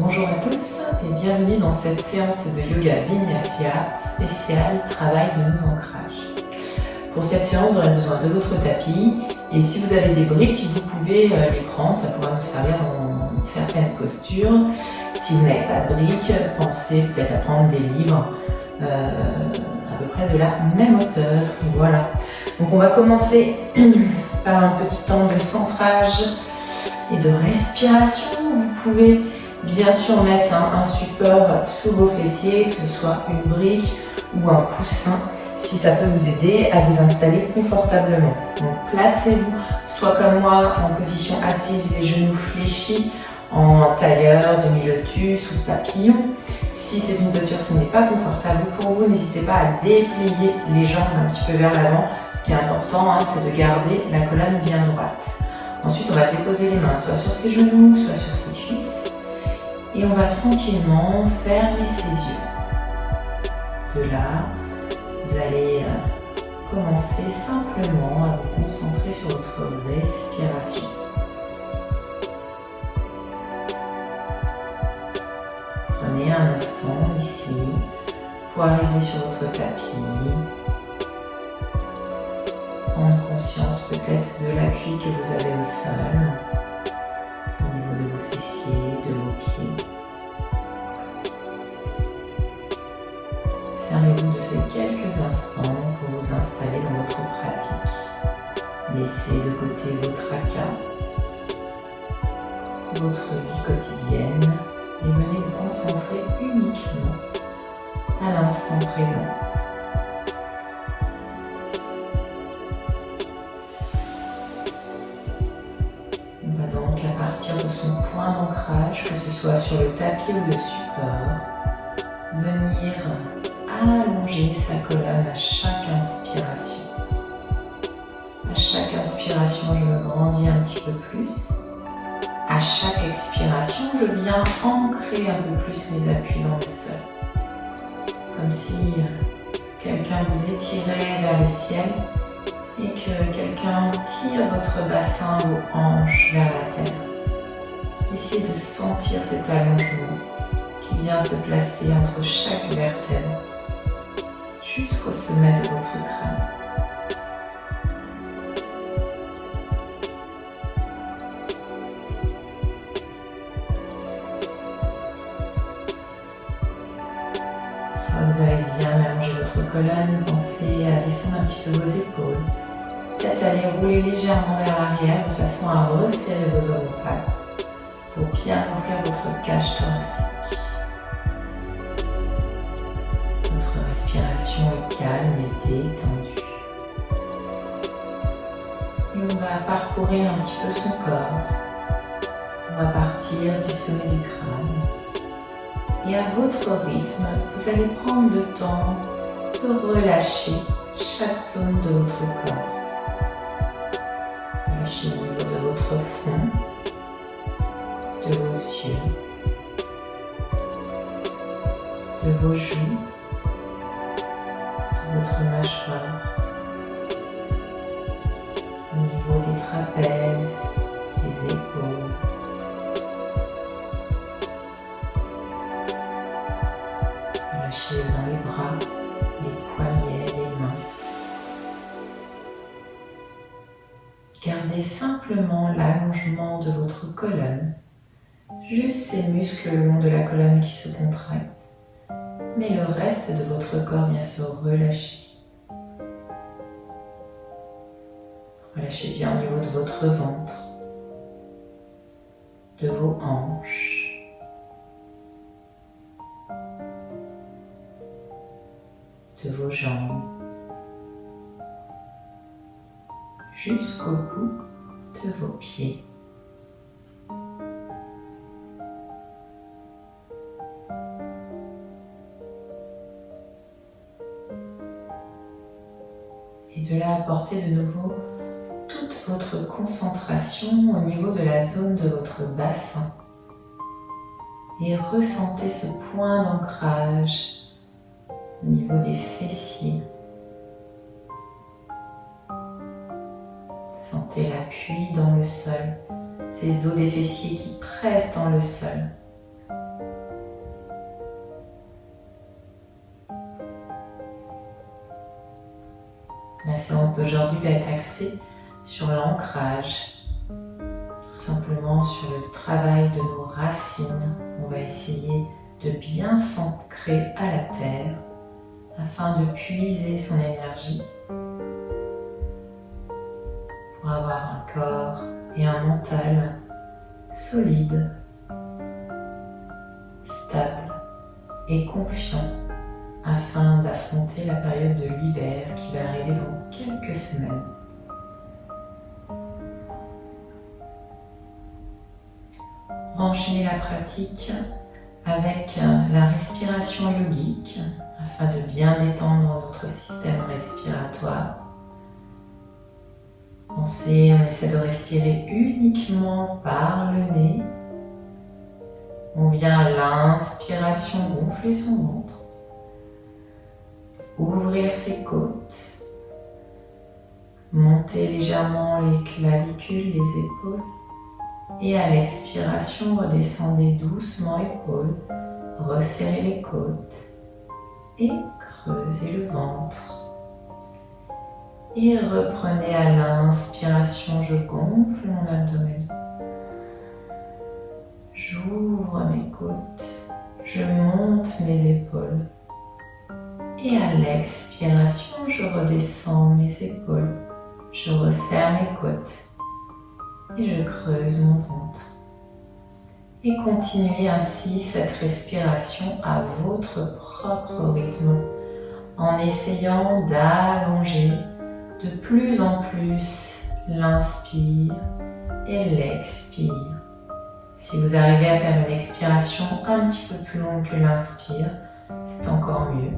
Bonjour à tous et bienvenue dans cette séance de yoga Vinyasa spéciale travail de nos ancrages. Pour cette séance, vous aurez besoin de votre tapis et si vous avez des briques, vous pouvez les prendre, ça pourra nous servir dans certaines postures. Si vous n'avez pas de briques, pensez peut-être à prendre des livres à peu près de la même hauteur. Voilà. Donc on va commencer par un petit temps de centrage et de respiration. Vous pouvez bien sûr mettre un support sous vos fessiers, que ce soit une brique ou un coussin, si ça peut vous aider à vous installer confortablement. Donc placez-vous soit comme moi en position assise, les genoux fléchis, en tailleur, demi-lotus ou papillon. Si c'est une posture qui n'est pas confortable pour vous, n'hésitez pas à déplier les jambes un petit peu vers l'avant. Ce qui est important, c'est de garder la colonne bien droite. Ensuite, on va déposer les mains soit sur ses genoux, soit sur ses cuisses. Et on va tranquillement fermer ses yeux. De là, vous allez commencer simplement à vous concentrer sur votre respiration. Prenez un instant ici pour arriver sur votre tapis. Prendre conscience peut-être de l'appui que vous avez au sol, au niveau de vos fessiers, de vos pieds. Servez-vous de ces quelques instants pour vous installer dans votre pratique. Laissez de côté vos tracas, votre vie quotidienne et venez vous concentrer uniquement à l'instant présent. On va donc à partir de son point d'ancrage, que ce soit sur le tapis ou le support, venir allonger sa colonne à chaque inspiration. À chaque inspiration, je me grandis un petit peu plus. À chaque expiration, je viens ancrer un peu plus mes appuis dans le sol. Comme si quelqu'un vous étirait vers le ciel et que quelqu'un tire votre bassin, vos hanches vers la terre. Essayez de sentir cet allongement qui vient se placer entre chaque vertèbre jusqu'au sommet de votre crâne. Vous avez bien allongé votre colonne, pensez à descendre un petit peu vos épaules. Peut-être aller rouler légèrement vers l'arrière de façon à resserrer vos omoplates pour bien ouvrir votre cage thoracique. Votre respiration est calme et détendue. Et on va parcourir un petit peu son corps. On va partir du sommet du crâne. Et à votre rythme, vous allez prendre le temps de relâcher chaque zone de votre corps. Relâchez au niveau de votre front, de vos yeux, de vos joues, de votre mâchoire, au niveau des trapèzes, des épaules. Relâchez dans les bras, les poignets, les mains. Gardez simplement l'allongement de votre colonne, juste ces muscles le long de la colonne qui se contractent, mais le reste de votre corps vient se relâcher. Relâchez bien au niveau de votre ventre, de vos hanches, de vos jambes, jusqu'au bout de vos pieds. Et de là, apportez de nouveau toute votre concentration au niveau de la zone de votre bassin. Et ressentez ce point d'ancrage au niveau des fessiers. Sentez l'appui dans le sol, ces os des fessiers qui pressent dans le sol. La séance d'aujourd'hui va être axée sur l'ancrage, tout simplement sur le travail de nos racines. On va essayer de bien s'ancrer à la terre afin de puiser son énergie pour avoir un corps et un mental solides, stables et confiants afin d'affronter la période de l'hiver qui va arriver dans quelques semaines. On va enchaîner la pratique avec la respiration yogique afin de bien détendre notre système respiratoire. On essaie de respirer uniquement par le nez. On vient à l'inspiration gonfler son ventre. Ouvrir ses côtes, monter légèrement les clavicules, les épaules et à l'expiration, redescendez doucement épaules, resserrez les côtes et creusez le ventre. Et reprenez à l'inspiration, je gonfle mon abdomen, j'ouvre mes côtes, je monte mes épaules. Et à l'expiration, je redescends mes épaules, je resserre mes côtes et je creuse mon ventre. Et continuez ainsi cette respiration à votre propre rythme, en essayant d'allonger de plus en plus l'inspire et l'expire. Si vous arrivez à faire une expiration un petit peu plus longue que l'inspire, c'est encore mieux.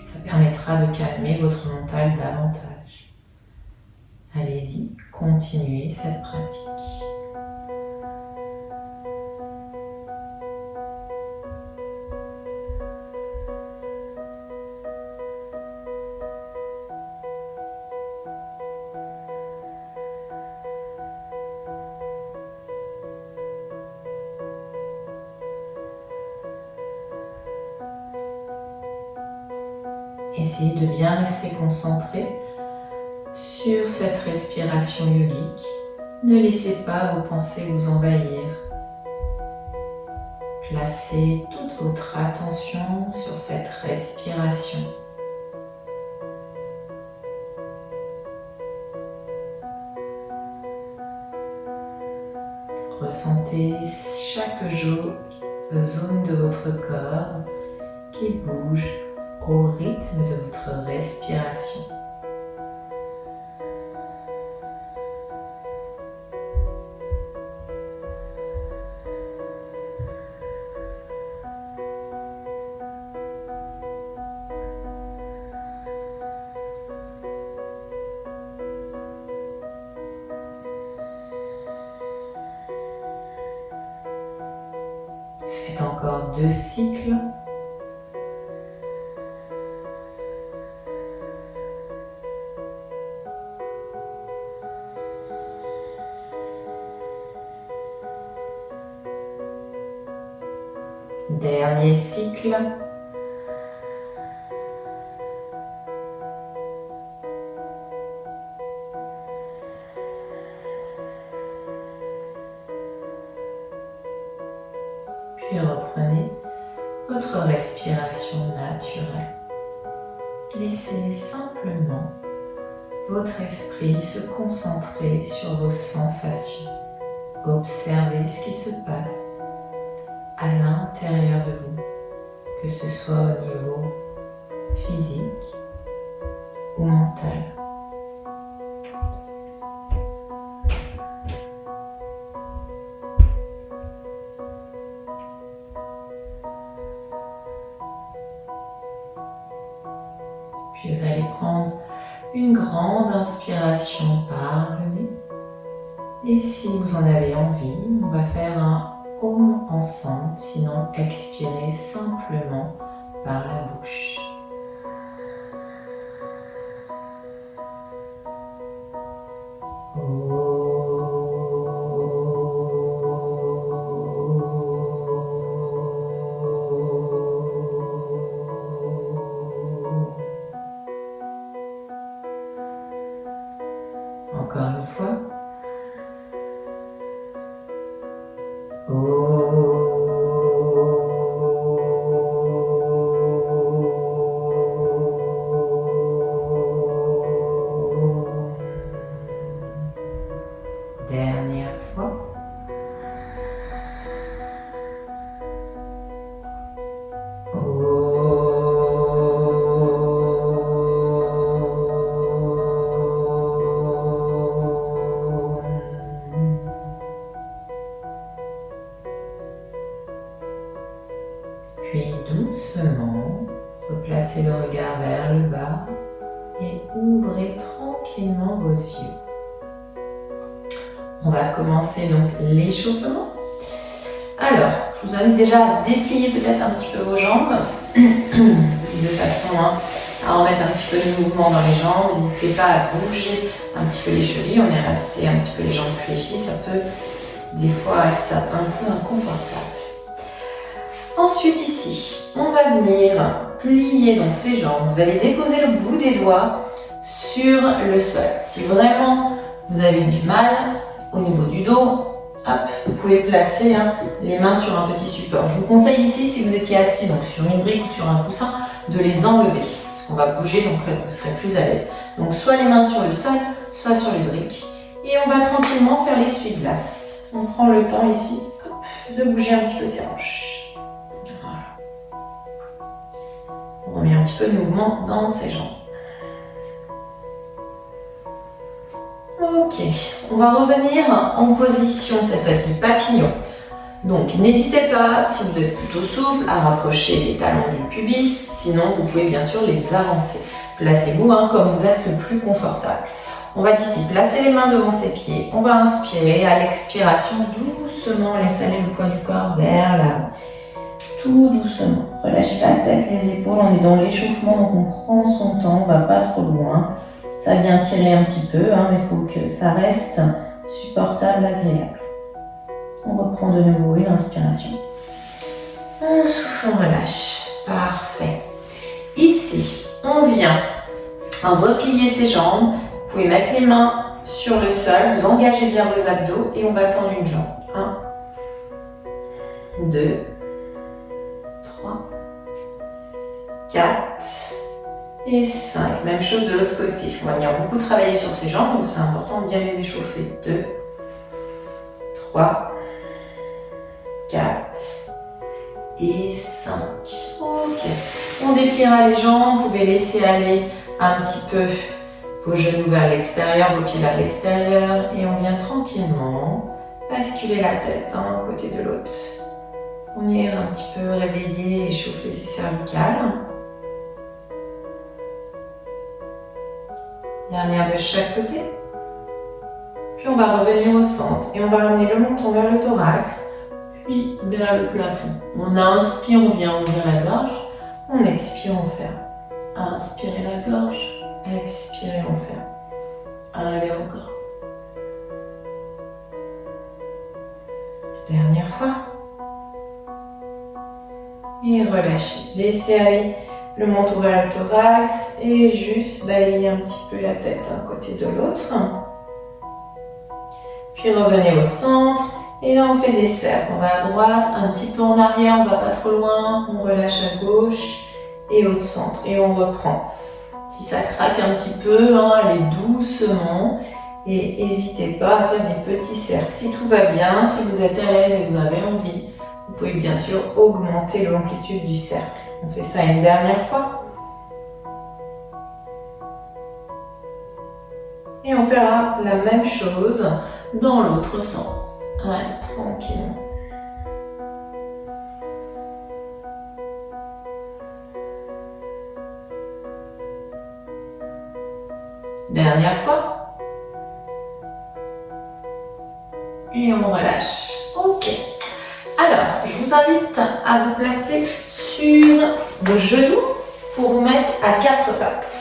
Ça permettra de calmer votre mental davantage. Allez-y, continuez cette pratique. Essayez de bien rester concentré sur cette respiration yogique. Ne laissez pas vos pensées vous envahir. Placez toute votre attention sur cette respiration. Ressentez chaque jour zone de votre corps qui bouge au rythme de votre respiration. Faites encore 2 cycles. Dernier cycle. Puis reprenez votre respiration naturelle. Laissez simplement votre esprit se concentrer sur vos sensations. Observez ce qui se passe à l'intérieur de vous, que ce soit au niveau physique ou mental. Puis vous allez prendre une grande inspiration par le nez. Et si vous en avez envie, on va faire un Om ensemble, sinon expirez simplement par la bouche. Om. Dernière fois. Puis doucement, replacez le regard vers le bas et ouvrez tranquillement vos yeux. On va commencer donc l'échauffement. Alors, je vous invite déjà à déplier peut-être un petit peu vos jambes, de façon à en mettre un petit peu de mouvement dans les jambes. N'hésitez pas à bouger un petit peu les chevilles, on est resté un petit peu les jambes fléchies, ça peut des fois être un peu inconfortable. Ensuite ici, on va venir plier donc ces jambes. Vous allez déposer le bout des doigts sur le sol. Si vraiment vous avez du mal au niveau du dos, hop, vous pouvez placer les mains sur un petit support. Je vous conseille ici, si vous étiez assis donc sur une brique ou sur un coussin, de les enlever. Parce qu'on va bouger, donc vous serez plus à l'aise. Donc soit les mains sur le sol, soit sur les briques. Et on va tranquillement faire l'essuie-glace. On prend le temps ici, hop, de bouger un petit peu ses hanches. On remet un petit peu de mouvement dans ses jambes. Ok, on va revenir en position cette fois-ci papillon. Donc n'hésitez pas, si vous êtes plutôt souple, à rapprocher les talons du pubis, sinon vous pouvez bien sûr les avancer. Placez-vous comme vous êtes le plus confortable. On va d'ici placer les mains devant ses pieds, on va inspirer, à l'expiration doucement, laissez aller le poids du corps vers l'avant. Tout doucement, relâchez la tête, les épaules, on est dans l'échauffement, donc on prend son temps, on ne va pas trop loin. Ça vient tirer un petit peu, mais il faut que ça reste supportable, agréable. On reprend de nouveau une inspiration. On souffle, on relâche. Parfait. Ici, on vient replier ses jambes. Vous pouvez mettre les mains sur le sol, vous engagez bien vos abdos et on va tendre une jambe. 1, 2, 3, 4 et 5. Même chose de l'autre côté. On va venir beaucoup travailler sur ces jambes, donc c'est important de bien les échauffer. 2, 3, 4 et 5. Ok. On dépliera les jambes, vous pouvez laisser aller un petit peu vos genoux vers l'extérieur, vos pieds vers l'extérieur et on vient tranquillement basculer la tête d'un côté de l'autre. On ira un petit peu réveiller, échauffer ses cervicales. Dernière de chaque côté. Puis on va revenir au centre et on va ramener le menton vers le thorax, puis vers le plafond. On inspire, on vient ouvrir la gorge. On expire, on ferme. Inspirez la gorge. Expirez, on ferme. Allez encore. Dernière fois. Et relâchez. Laissez aller le menton vers le thorax et juste balayer un petit peu la tête d'un côté de l'autre. Puis revenez au centre. Et là, on fait des cercles. On va à droite, un petit peu en arrière, on va pas trop loin. On relâche à gauche et au centre. Et on reprend. Si ça craque un petit peu, allez doucement. Et n'hésitez pas à faire des petits cercles. Si tout va bien, si vous êtes à l'aise et que vous avez envie, vous pouvez bien sûr augmenter l'amplitude du cercle. On fait ça une dernière fois. Et on fera la même chose dans l'autre sens. Allez, tranquillement. Dernière fois. Et on relâche. Ok. Alors, je vous invite à vous placer sur vos genoux pour vous mettre à quatre pattes.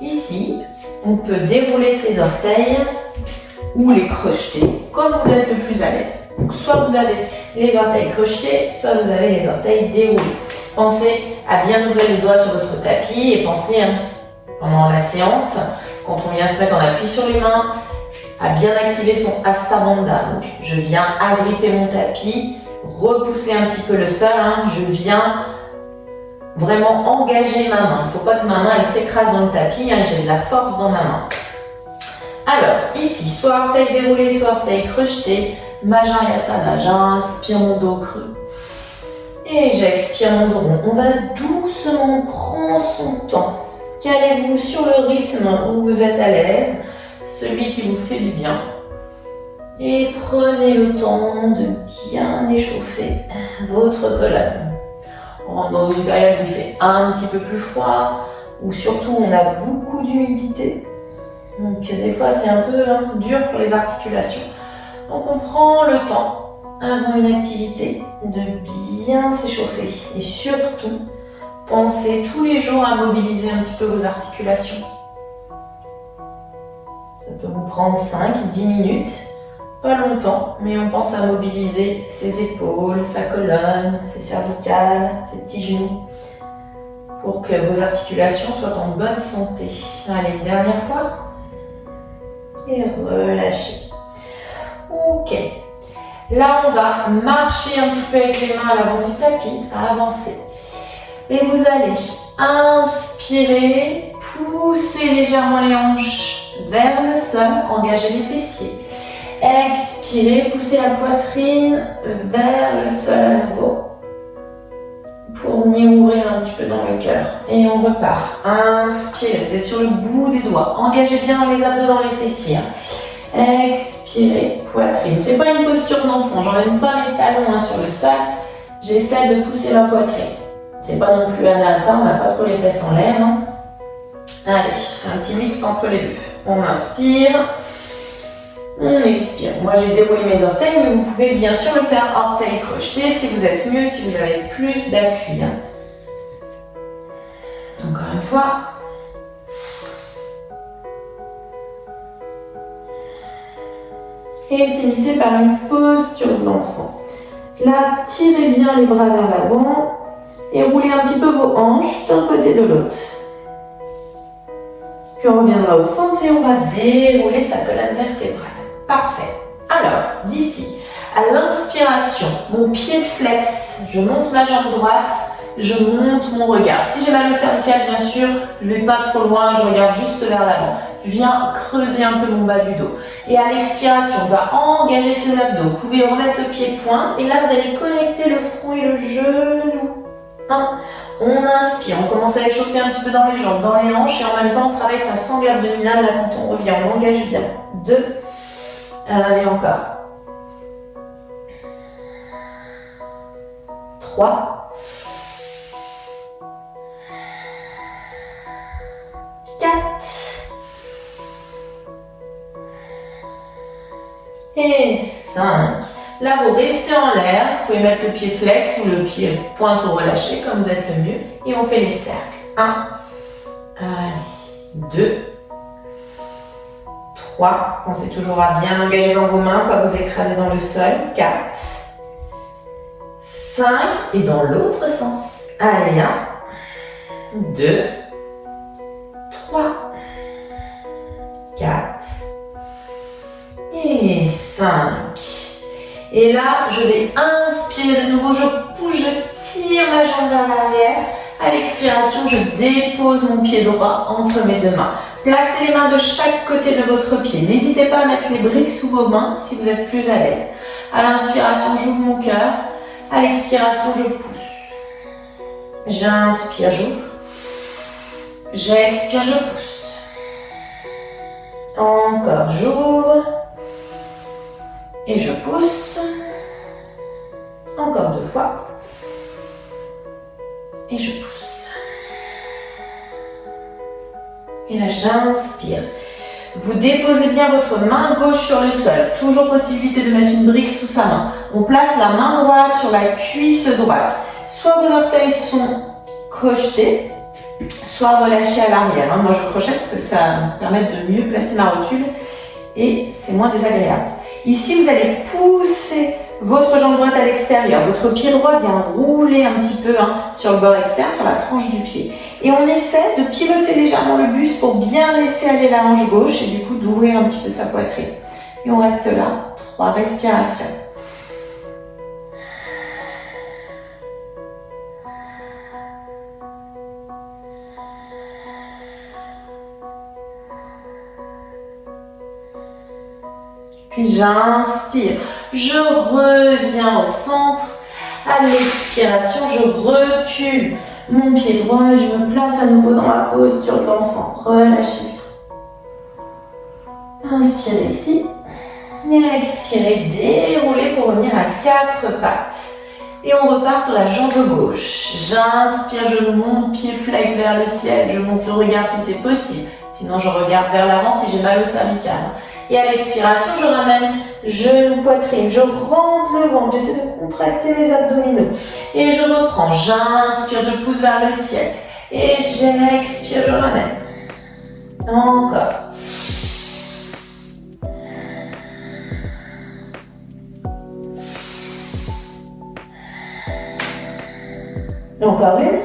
Ici, on peut dérouler ses orteils ou les crocheter comme vous êtes le plus à l'aise. Donc, soit vous avez les orteils crochetés, soit vous avez les orteils déroulés. Pensez à bien ouvrir les doigts sur votre tapis et pensez pendant la séance, quand on vient se mettre en appui sur les mains, à bien activer son Hasta Bandha. Donc, je viens agripper mon tapis, repousser un petit peu le sol, hein. Je viens vraiment engager ma main. Il ne faut pas que ma main elle s'écrase dans le tapis, hein. J'ai de la force dans ma main. Alors, ici, soit orteil déroulé, soit orteil crocheté, Majrayasana, j'inspire mon dos creux. Et j'expire mon dos rond. On va doucement prendre son temps. Calez-vous sur le rythme où vous êtes à l'aise, celui qui vous fait du bien. Et prenez le temps de bien échauffer votre colonne. On rentre dans une période où il fait un petit peu plus froid, où surtout on a beaucoup d'humidité. Donc des fois c'est un peu dur pour les articulations. Donc on prend le temps avant une activité de bien s'échauffer. Et surtout, pensez tous les jours à mobiliser un petit peu vos articulations. Ça peut vous prendre 5-10 minutes, pas longtemps, mais on pense à mobiliser ses épaules, sa colonne, ses cervicales, ses petits genoux, pour que vos articulations soient en bonne santé. Allez, dernière fois. Et relâchez. Ok. Là, on va marcher un petit peu avec les mains à l'avant du tapis, à avancer. Et vous allez inspirer, pousser légèrement les hanches vers le sol, engager les fessiers. Expirez, poussez la poitrine vers le sol à nouveau pour m'y ouvrir un petit peu dans le cœur. Et on repart. Inspirez, vous êtes sur le bout des doigts. Engagez bien les abdos dans les fessiers. Expirez, poitrine. C'est pas une posture d'enfant, j'emmène pas mes talons sur le sol. J'essaie de pousser ma poitrine. C'est pas non plus anatta, on n'a pas trop les fesses en l'air. Hein. Allez, un petit mix entre les deux. On inspire, on expire. Moi j'ai déroulé mes orteils, mais vous pouvez bien sûr le faire orteil crocheté si vous êtes mieux, si vous avez plus d'appui. Hein. Encore une fois. Et finissez par une posture de l'enfant. Là, tirez bien les bras vers l'avant et roulez un petit peu vos hanches d'un côté de l'autre. Puis on reviendra au centre et on va dérouler sa colonne vertébrale. Parfait. Alors, d'ici, à l'inspiration, mon pied flex, je monte ma jambe droite, je monte mon regard. Si j'ai mal au cervical, bien sûr, je ne vais pas trop loin, je regarde juste vers l'avant. Je viens creuser un peu mon bas du dos. Et à l'expiration, on va engager ses abdos. Vous pouvez remettre le pied pointe et là, vous allez connecter le front et le genou. 1. On inspire, on commence à échauffer un petit peu dans les jambes, dans les hanches et en même temps, on travaille sa sangle abdominale. Là, quand on revient, on engage bien. 2. Allez, encore. 3. 4. Et 5. Là, vous restez en l'air. Vous pouvez mettre le pied flex ou le pied pointe ou relâché, comme vous êtes le mieux. Et on fait les cercles. 1. Allez. 2. 3. Pensez toujours à bien engager dans vos mains, pas vous écraser dans le sol. 4. 5. Et dans l'autre sens. Allez, 1. 2. 3. 4. Et 5. Et là, je vais inspirer de nouveau, je pousse, je tire ma jambe vers l'arrière. À l'expiration, je dépose mon pied droit entre mes deux mains. Placez les mains de chaque côté de votre pied. N'hésitez pas à mettre les briques sous vos mains si vous êtes plus à l'aise. À l'inspiration, j'ouvre mon cœur. À l'expiration, je pousse. J'inspire, j'ouvre. J'expire, je pousse. Encore, j'ouvre. Et je pousse. Encore 2 fois. Et je pousse. Et là, j'inspire. Vous déposez bien votre main gauche sur le sol. Toujours possibilité de mettre une brique sous sa main. On place la main droite sur la cuisse droite. Soit vos orteils sont crochetés, soit relâchés à l'arrière. Moi, je crochette parce que ça me permet de mieux placer ma rotule et c'est moins désagréable. Ici, vous allez pousser votre jambe droite à l'extérieur. Votre pied droit vient rouler un petit peu sur le bord externe, sur la tranche du pied. Et on essaie de piloter légèrement le buste pour bien laisser aller la hanche gauche et du coup d'ouvrir un petit peu sa poitrine. Et on reste là, 3 respirations. Puis j'inspire, je reviens au centre. À l'expiration, je recule mon pied droit et je me place à nouveau dans ma posture de l'enfant. Relâchez bien. Inspirez ici. Et expirez, déroulez pour revenir à 4 pattes. Et on repart sur la jambe gauche. J'inspire, je monte, pied flex vers le ciel. Je monte le regard si c'est possible. Sinon, je regarde vers l'avant si j'ai mal au cervical. Et à l'expiration, je ramène genou, poitrine. Je rentre le ventre. J'essaie de contracter mes abdominaux. Et je reprends. J'inspire, je pousse vers le ciel. Et j'expire, je ramène. Encore. Encore une.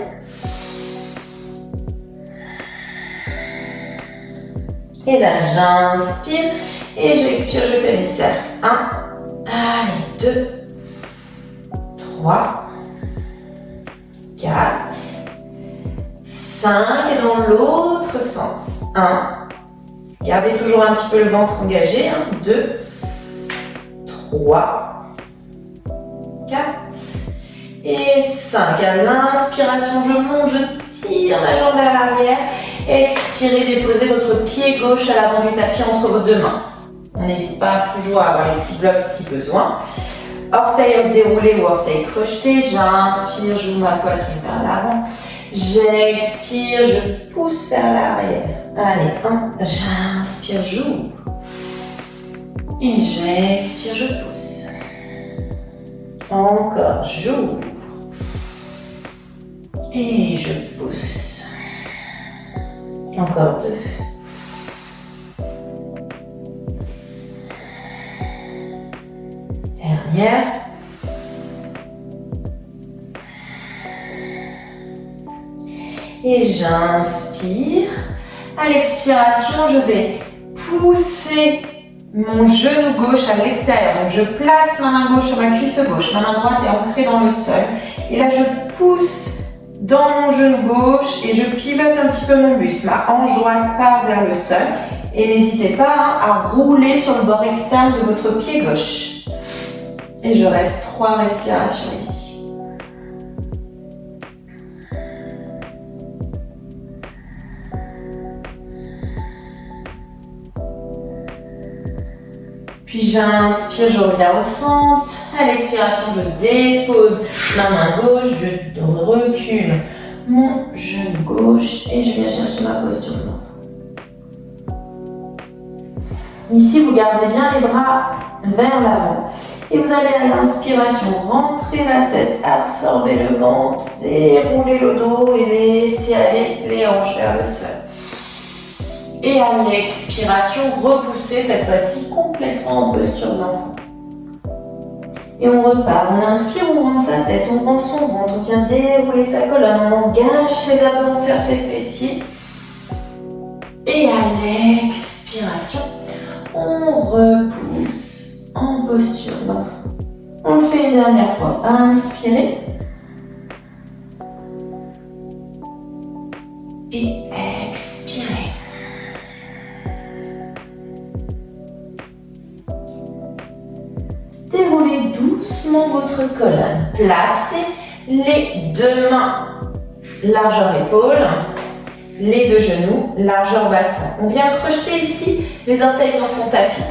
Et là, j'inspire et j'expire, je fais mes cercles. 1, allez, 2, 3, 4, 5, et dans l'autre sens. 1, gardez toujours un petit peu le ventre engagé. 2, 3, 4, et 5. À l'inspiration, je monte, je tire ma jambe vers l'arrière. Expirez, déposez votre pied gauche à l'avant du tapis entre vos 2 mains. On n'hésite pas toujours à avoir les petits blocs si besoin. Orteils déroulés ou orteils crochetés. J'inspire, j'ouvre ma poitrine vers l'avant. J'expire, je pousse vers l'arrière. Allez, 1, j'inspire, j'ouvre. Et j'expire, je pousse. Encore, j'ouvre. Et je pousse. Encore 2. Dernière. Et j'inspire. À l'expiration, je vais pousser mon genou gauche à l'extérieur. Donc je place ma main gauche sur ma cuisse gauche. Ma main droite est ancrée dans le sol. Et là, je pousse dans mon genou gauche et je pivote un petit peu mon buste. Ma hanche droite part vers le sol et n'hésitez pas à rouler sur le bord externe de votre pied gauche. Et je reste 3 respirations ici. Puis j'inspire, je reviens au centre. À l'expiration, je dépose ma main gauche, je recule mon genou gauche et je viens chercher ma posture de l'enfant. Ici, vous gardez bien les bras vers l'avant. Et vous allez à l'inspiration rentrer la tête, absorber le ventre, dérouler le dos et laisser aller les hanches vers le sol. Et à l'expiration, repoussez cette fois-ci complètement en posture d'enfant. Et on repart, on inspire, on rentre sa tête, on rentre son ventre, on vient dérouler sa colonne, on engage ses abdos, on serre ses fessiers. Et à l'expiration, on repousse en posture d'enfant. On le fait une dernière fois. Inspirez. Et expirez. Déroulez doucement votre colonne. Placez les 2 mains largeur épaule, les 2 genoux largeur bassin. On vient crocheter ici les orteils dans son tapis.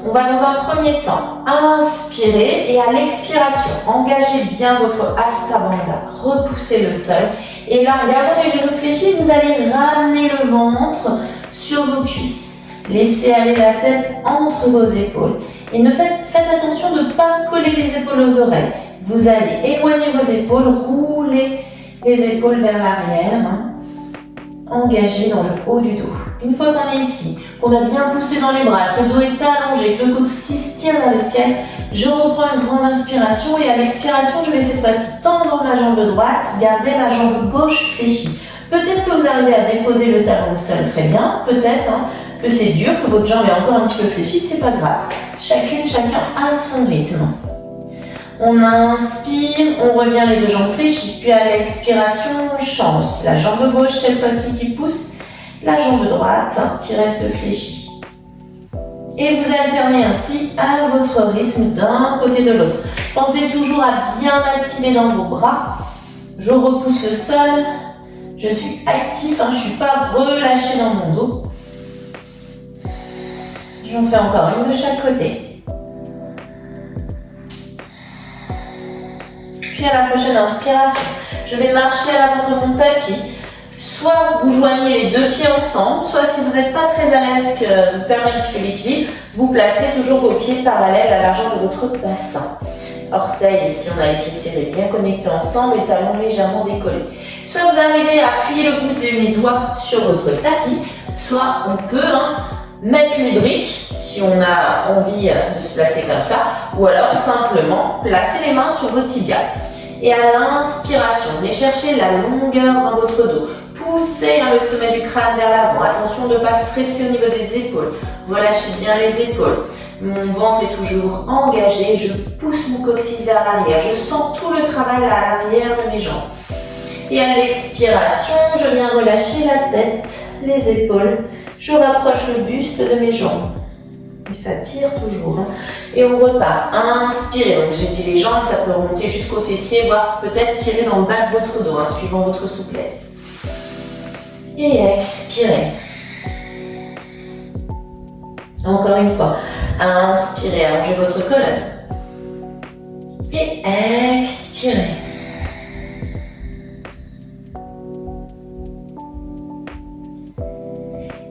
On va dans un premier temps inspirer et à l'expiration, engagez bien votre Hasta Bandha. Repoussez le sol. Et là, en gardant les genoux fléchis, vous allez ramener le ventre sur vos cuisses. Laissez aller la tête entre vos épaules. Et faites attention de ne pas coller les épaules aux oreilles. Vous allez éloigner vos épaules, rouler les épaules vers l'arrière, engagez dans le haut du dos. Une fois qu'on est ici, qu'on a bien poussé dans les bras, que le dos est allongé, que le coccyx tire vers le ciel, je reprends une grande inspiration et à l'expiration, je vais cette fois-ci tendre ma jambe droite, garder la jambe gauche fléchie. Peut-être que vous arrivez à déposer le talon au sol très bien, peut-être. que c'est dur, que votre jambe est encore un petit peu fléchie, c'est pas grave. Chacun à son rythme. On inspire, on revient les deux jambes fléchies, puis à l'expiration, on change. La jambe gauche cette fois-ci qui pousse, la jambe droite qui reste fléchie. Et vous alternez ainsi à votre rythme d'un côté de l'autre. Pensez toujours à bien activer dans vos bras. Je repousse le sol. Je suis actif, je ne suis pas relâché dans mon dos. J'en fais encore une de chaque côté. Puis à la prochaine inspiration, je vais marcher à l'avant de mon tapis. Soit vous joignez les deux pieds ensemble, soit si vous n'êtes pas très à l'aise, que vous perdez un petit peu l'équilibre, vous placez toujours vos pieds parallèles à la largeur de votre bassin. Orteils, ici on a les pieds serrés bien connectés ensemble et talons légèrement décollés. Soit vous arrivez à appuyer le bout de mes doigts sur votre tapis, soit on peut mettre les briques si on a envie de se placer comme ça, ou alors simplement placer les mains sur vos tibias. Et à l'inspiration, venez chercher la longueur dans votre dos. Poussez le sommet du crâne vers l'avant. Attention de ne pas stresser au niveau des épaules. Relâchez bien les épaules. Mon ventre est toujours engagé. Je pousse mon coccyx vers l'arrière. Je sens tout le travail à l'arrière de mes jambes. Et à l'expiration, je viens relâcher la tête, les épaules. Je rapproche le buste de mes jambes. Et ça tire toujours. Et on repart. Inspirez. Donc j'ai dit les jambes, ça peut remonter jusqu'aux fessiers, voire peut-être tirer dans le bas de votre dos, suivant votre souplesse. Et expirez. Encore une fois. Inspirez, allongez votre colonne. Et expirez.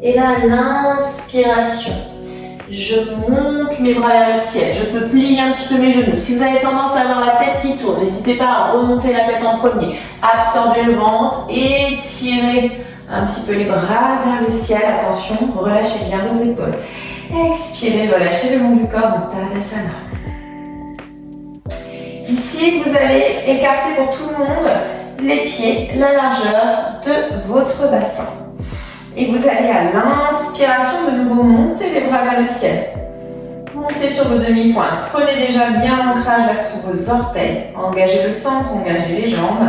Et là, l'inspiration. Je monte mes bras vers le ciel. Je peux plier un petit peu mes genoux. Si vous avez tendance à avoir la tête qui tourne, n'hésitez pas à remonter la tête en premier. Absorbez le ventre, étirez un petit peu les bras vers le ciel. Attention, relâchez bien vos épaules. Expirez, relâchez le long du corps en Tadasana. Ici, vous allez écarter pour tout le monde les pieds, la largeur de votre bassin. Et vous allez à l'inspiration de nouveau monter les bras vers le ciel. Montez sur vos demi-pointes. Prenez déjà bien l'ancrage là sous vos orteils. Engagez le centre, engagez les jambes.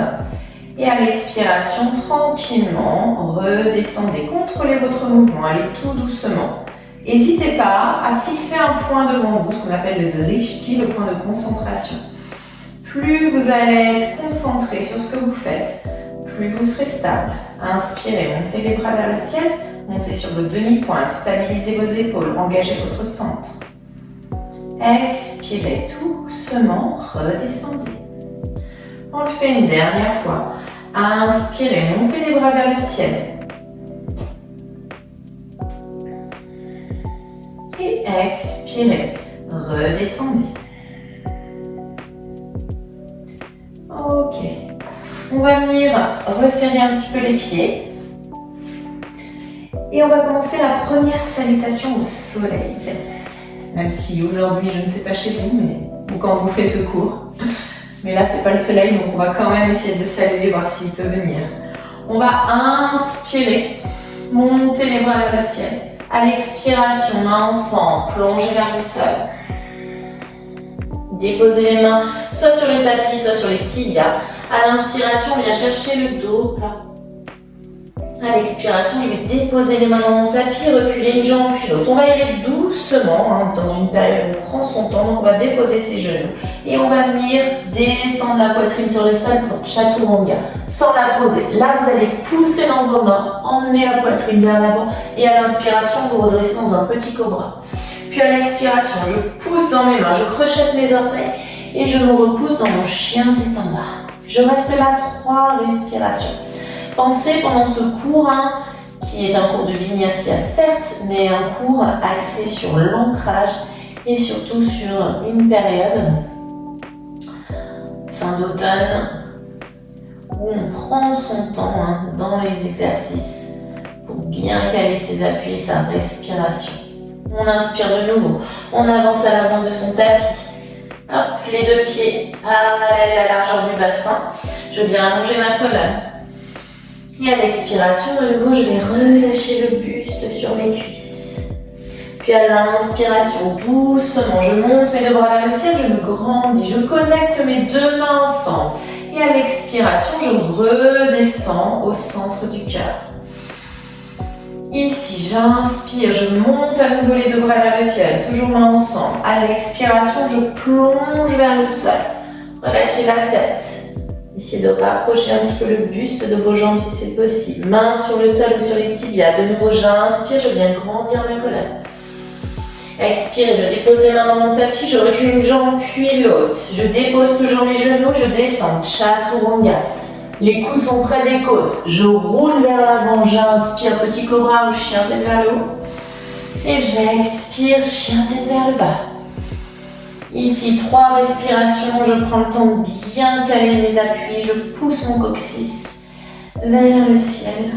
Et à l'expiration, tranquillement, redescendez. Contrôlez votre mouvement, allez tout doucement. N'hésitez pas à fixer un point devant vous, ce qu'on appelle le drishti, le point de concentration. Plus vous allez être concentré sur ce que vous faites, plus vous serez stable. Inspirez, montez les bras vers le ciel, montez sur vos demi-pointes, stabilisez vos épaules, engagez votre centre. Expirez doucement, redescendez. On le fait une dernière fois. Inspirez, montez les bras vers le ciel. Et expirez, redescendez. Ok. On va venir resserrer un petit peu les pieds. Et on va commencer la première salutation au soleil. Même si aujourd'hui, je ne sais pas chez vous, ou quand vous faites ce cours. Mais là, c'est pas le soleil, donc on va quand même essayer de saluer, voir s'il peut venir. On va inspirer, monter les bras vers le ciel. À l'expiration, main ensemble, plongez vers le sol. Déposez les mains soit sur le tapis, soit sur les tibias. À l'inspiration, on vient chercher le dos là. À l'expiration, je vais déposer les mains dans mon tapis, reculer une jambe puis l'autre. On va y aller doucement, dans une période où on prend son temps. Donc on va déposer ses genoux et on va venir descendre la poitrine sur le sol pour Chaturanga, sans la poser. Là, vous allez pousser dans vos mains, emmener la poitrine vers l'avant et à l'inspiration, vous redressez dans un petit cobra. Puis à l'expiration, je pousse dans mes mains, je crochette mes orteils et je me repousse dans mon chien tête en bas. Je reste là 3 respirations. Pensez pendant ce cours, qui est un cours de Vinyasa certes, mais un cours axé sur l'ancrage et surtout sur une période, fin d'automne, où on prend son temps dans les exercices pour bien caler ses appuis et sa respiration. On inspire de nouveau, on avance à l'avant de son tapis. Hop, les deux pieds parallèles à la largeur du bassin. Je viens allonger ma colonne. Et à l'expiration, de nouveau, je vais relâcher le buste sur mes cuisses. Puis à l'inspiration, doucement, je monte mes deux bras vers le ciel, je me grandis, je connecte mes deux mains ensemble. Et à l'expiration, je redescends au centre du cœur. Ici, j'inspire, je monte à nouveau les deux bras vers le ciel, toujours mains ensemble. À l'expiration, je plonge vers le sol. Relâchez la tête. Essayez de rapprocher un petit peu le buste de vos jambes si c'est possible. Mains sur le sol ou sur les tibias. De nouveau, j'inspire, je viens grandir ma colonne. Expire, je dépose les mains dans mon tapis, je recule une jambe puis l'autre. Je dépose toujours mes genoux, je descends. Chaturanga. Les coudes sont près des côtes. Je roule vers l'avant, j'inspire, petit cobra ou chien tête vers le haut. Et j'expire, chien tête vers le bas. Ici, 3 respirations, je prends le temps de bien caler mes appuis, je pousse mon coccyx vers le ciel.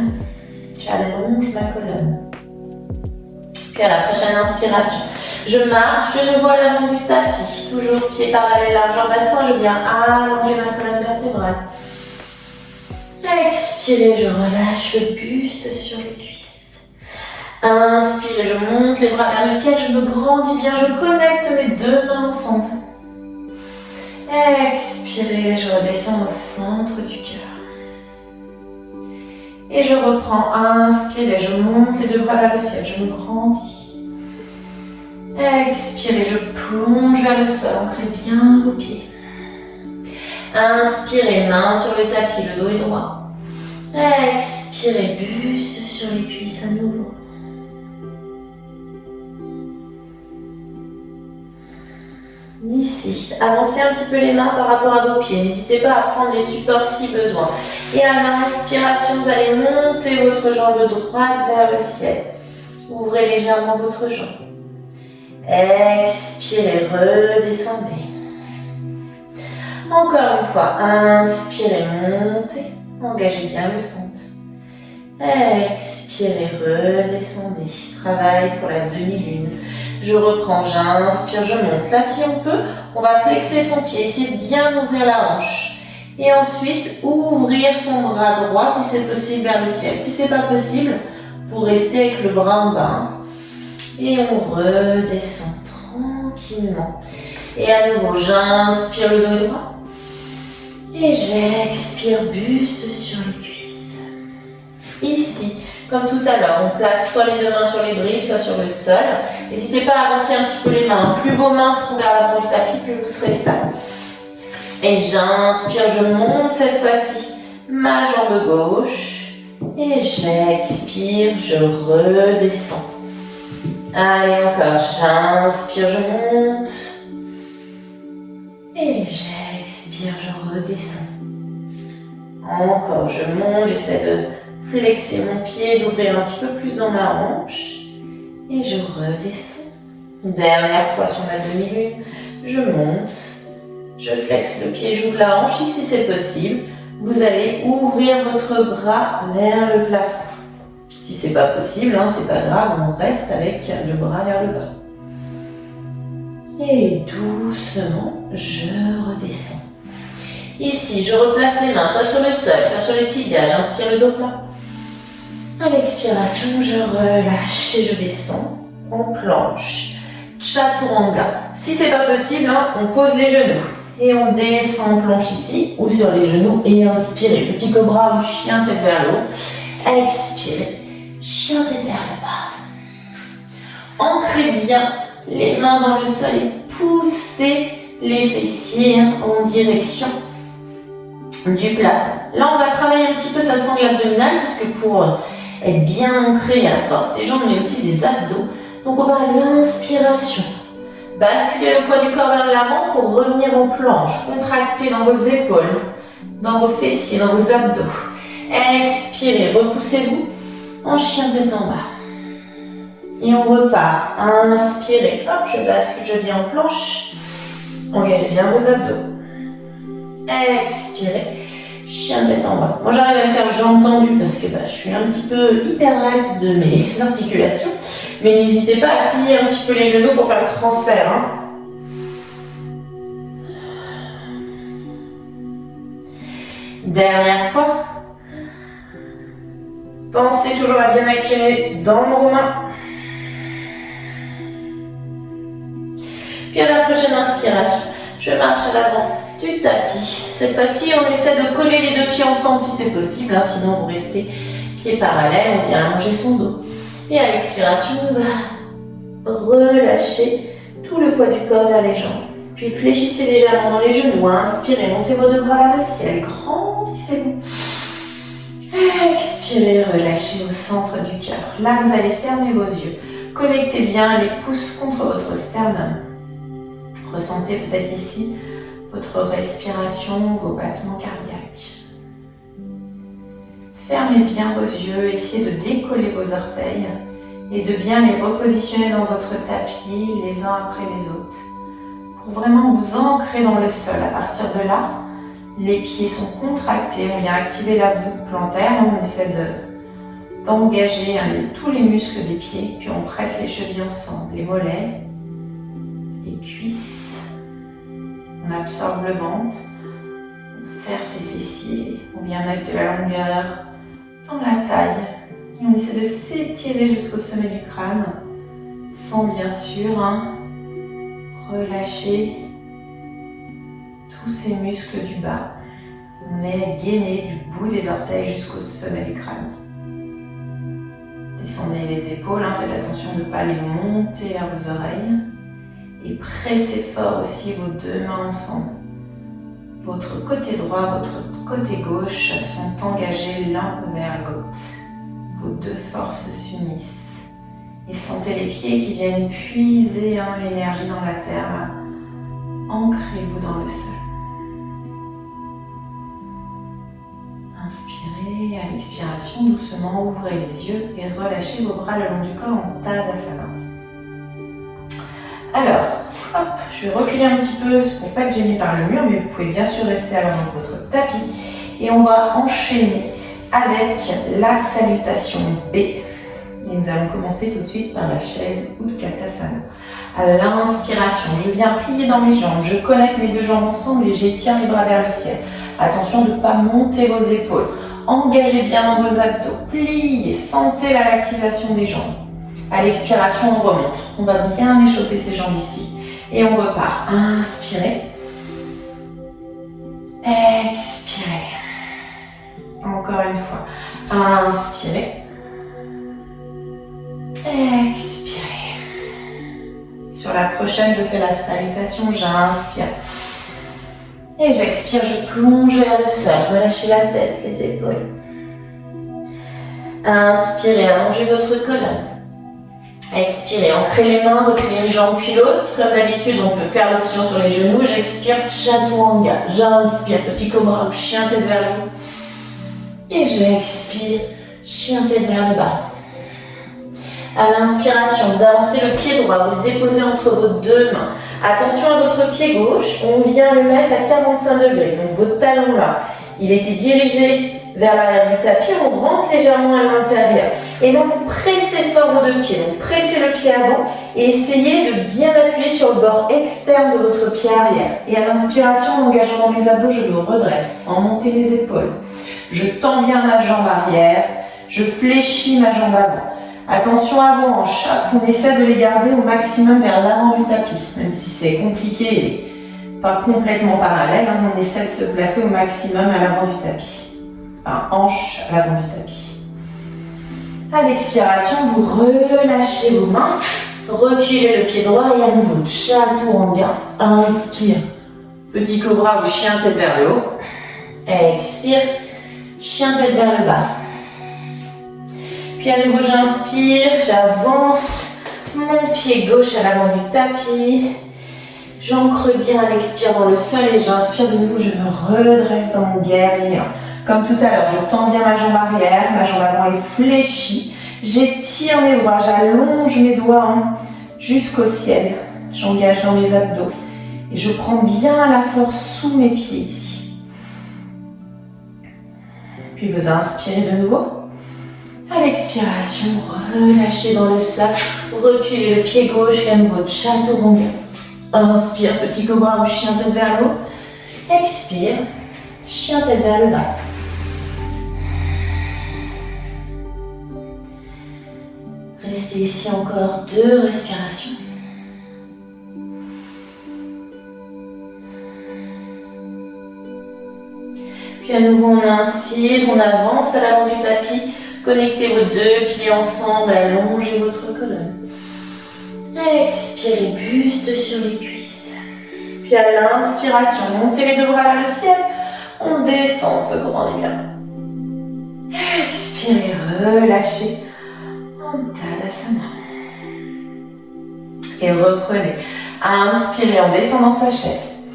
J'allonge ma colonne. Puis à la prochaine inspiration, je marche de nouveau à l'avant du tapis, toujours pieds parallèles, largeur bassin, je viens allonger ma colonne vertébrale. Expirez, je relâche le buste sur les cuisses. Inspirez, je monte les bras vers le ciel, je me grandis bien, je connecte mes deux mains ensemble. Expirez, je redescends au centre du cœur. Et je reprends, inspirez, je monte les deux bras vers le ciel, je me grandis. Expirez, je plonge vers le sol, ancrez bien vos pieds. Inspirez, main sur le tapis, le dos est droit. Expirez, buste sur les cuisses à nouveau. Ici, avancez un petit peu les mains par rapport à vos pieds. N'hésitez pas à prendre les supports si besoin. Et à l'inspiration, vous allez monter votre jambe droite vers le ciel. Ouvrez légèrement votre jambe. Expirez, redescendez. Encore une fois, inspirez, montez. Engagez bien le centre. Expirez, redescendez. Travail pour la demi-lune. Je reprends, j'inspire, je monte. Là, si on peut, on va flexer son pied, essayer de bien ouvrir la hanche. Et ensuite, ouvrir son bras droit, si c'est possible, vers le ciel. Si c'est pas possible, vous restez avec le bras en bas. Et on redescend tranquillement. Et à nouveau, j'inspire le dos droit. Et j'expire, buste sur les cuisses. Ici, comme tout à l'heure, on place soit les deux mains sur les briques, soit sur le sol. N'hésitez pas à avancer un petit peu les mains. Plus vos mains seront vers l'avant du tapis, plus vous serez stable. Et j'inspire, je monte cette fois-ci ma jambe gauche. Et j'expire, je redescends. Allez, encore, j'inspire, je monte. Et j'expire, je redescends. Encore, je monte, j'essaie de flexer mon pied, d'ouvrir un petit peu plus dans ma hanche. Et je redescends. Dernière fois sur ma demi-lune, je monte. Je flexe le pied, j'ouvre la hanche. Si c'est possible, vous allez ouvrir votre bras vers le plafond. Si c'est pas possible, c'est pas grave, on reste avec le bras vers le bas. Et doucement, je redescends. Ici, je replace les mains soit sur le sol, soit sur les tibias. J'inspire le dos plat. À l'expiration, je relâche et je descends en planche. Chaturanga. Si c'est pas possible, on pose les genoux. Et on descend en planche ici, ou sur les genoux. Et inspirez, petit cobra ou chien tête vers le haut. Expirez, chien tête vers le bas. Ancrez bien les mains dans le sol et poussez les fessiers en direction du plafond. Là, on va travailler un petit peu sa sangle abdominale, parce que pour être bien ancré, il y a la force des jambes, mais aussi des abdos. Donc, on va à l'inspiration basculer le poids du corps vers l'avant pour revenir en planche. Contractez dans vos épaules, dans vos fessiers, dans vos abdos. Expirez, repoussez-vous en chien tête en bas. Et on repart. Inspirez, hop, je bascule, je viens en planche. Engagez bien vos abdos. Expirez, chien tête en bas. Moi j'arrive à le faire jambes tendues parce que je suis un petit peu hyperlaxe de mes articulations. Mais n'hésitez pas à plier un petit peu les genoux pour faire le transfert. Dernière fois. Pensez toujours à bien actionner dans vos mains. inspiration, je marche à l'avant du tapis. Cette fois-ci, on essaie de coller les deux pieds ensemble si c'est possible, hein, sinon vous restez pieds parallèles, on vient allonger son dos. Et à l'expiration, on va relâcher tout le poids du corps vers les jambes. Puis fléchissez légèrement dans les genoux, inspirez, montez vos deux bras vers le ciel, grandissez-vous. Expirez, relâchez au centre du cœur. Là, vous allez fermer vos yeux. Connectez bien les pouces contre votre sternum. Ressentez peut-être ici votre respiration, vos battements cardiaques. Fermez bien vos yeux, essayez de décoller vos orteils et de bien les repositionner dans votre tapis les uns après les autres pour vraiment vous ancrer dans le sol. À partir de là, les pieds sont contractés, on vient activer la voûte plantaire, on essaie d'engager tous les muscles des pieds, puis on presse les chevilles ensemble, les mollets, les cuisses. On absorbe le ventre, on serre ses fessiers, on vient mettre de la longueur dans la taille et on essaie de s'étirer jusqu'au sommet du crâne sans bien sûr relâcher tous ces muscles du bas. On est gainé du bout des orteils jusqu'au sommet du crâne. Descendez les épaules, faites attention de ne pas les monter vers vos oreilles. Et pressez fort aussi vos deux mains ensemble. Votre côté droit, votre côté gauche sont engagés l'un vers l'autre. Vos deux forces s'unissent. Et sentez les pieds qui viennent puiser l'énergie dans la terre. Ancrez-vous dans le sol. Inspirez, à l'expiration, doucement ouvrez les yeux et relâchez vos bras le long du corps en Tadasana. Alors, hop, je vais reculer un petit peu pour pas être gêné par le mur, mais vous pouvez bien sûr rester à l'avant de votre tapis. Et on va enchaîner avec la salutation B. Et nous allons commencer tout de suite par la chaise Utkatasana. À l'inspiration, je viens plier dans mes jambes, je connecte mes deux jambes ensemble et j'étire les bras vers le ciel. Attention de ne pas monter vos épaules. Engagez bien dans vos abdos, pliez, sentez la l'activation des jambes. À l'expiration, on remonte. On va bien échauffer ses jambes ici. Et on repart. Inspirez. Expirez. Encore une fois. Inspirez. Expirez. Sur la prochaine, je fais la salutation. J'inspire. Et j'expire, je plonge vers le sol. Relâchez la tête, les épaules. Inspirez, allongez votre colonne. Expirez, ancrez les mains, reculez une jambe puis l'autre. Comme d'habitude, on peut faire l'option sur les genoux. J'expire, Chaturanga. J'inspire, petit cobra ou chien tête vers le haut. Et j'expire, chien tête vers le bas. À l'inspiration, vous avancez le pied droit, vous le déposez entre vos deux mains. Attention à votre pied gauche, on vient le mettre à 45 degrés. Donc votre talon là, il était dirigé vers l'arrière du tapis, on rentre légèrement à l'intérieur. Et là, vous pressez fort vos deux pieds. Donc pressez le pied avant et essayez de bien appuyer sur le bord externe de votre pied arrière. Et à l'inspiration, en engageant dans mes abdos, je me redresse sans monter mes épaules. Je tends bien ma jambe arrière, je fléchis ma jambe avant. Attention à vos hanches, on essaie de les garder au maximum vers l'avant du tapis, même si c'est compliqué et pas complètement parallèle, on essaie de se placer au maximum à l'avant du tapis, enfin hanche à l'avant du tapis. À l'expiration, vous relâchez vos mains, reculez le pied droit et à nouveau Chaturanga, inspire, petit cobra ou chien tête vers le haut, expire, chien tête vers le bas. Puis à nouveau, j'inspire, j'avance mon pied gauche à l'avant du tapis. J'ancre bien à l'expire dans le sol et j'inspire de nouveau, je me redresse dans mon guerrier. Comme tout à l'heure, je tends bien ma jambe arrière, ma jambe avant est fléchie. J'étire mes bras, j'allonge mes doigts jusqu'au ciel. J'engage dans mes abdos et je prends bien la force sous mes pieds ici. Puis vous inspirez de nouveau. À l'expiration, relâchez dans le sol, reculez le pied gauche et à nouveau Chaturanga. Inspire, petit cobra ou chien tête vers le haut. Expire, chien tête vers le bas. Restez ici encore 2 respirations. Puis à nouveau, on inspire, on avance à l'avant du tapis. Connectez vos deux pieds ensemble, allongez votre colonne. Expirez, buste sur les cuisses. Puis à l'inspiration, montez les deux bras vers le ciel. On descend ce grand élan. Expirez, relâchez. Tadasana. Et reprenez. Inspirez en descendant sa chaise.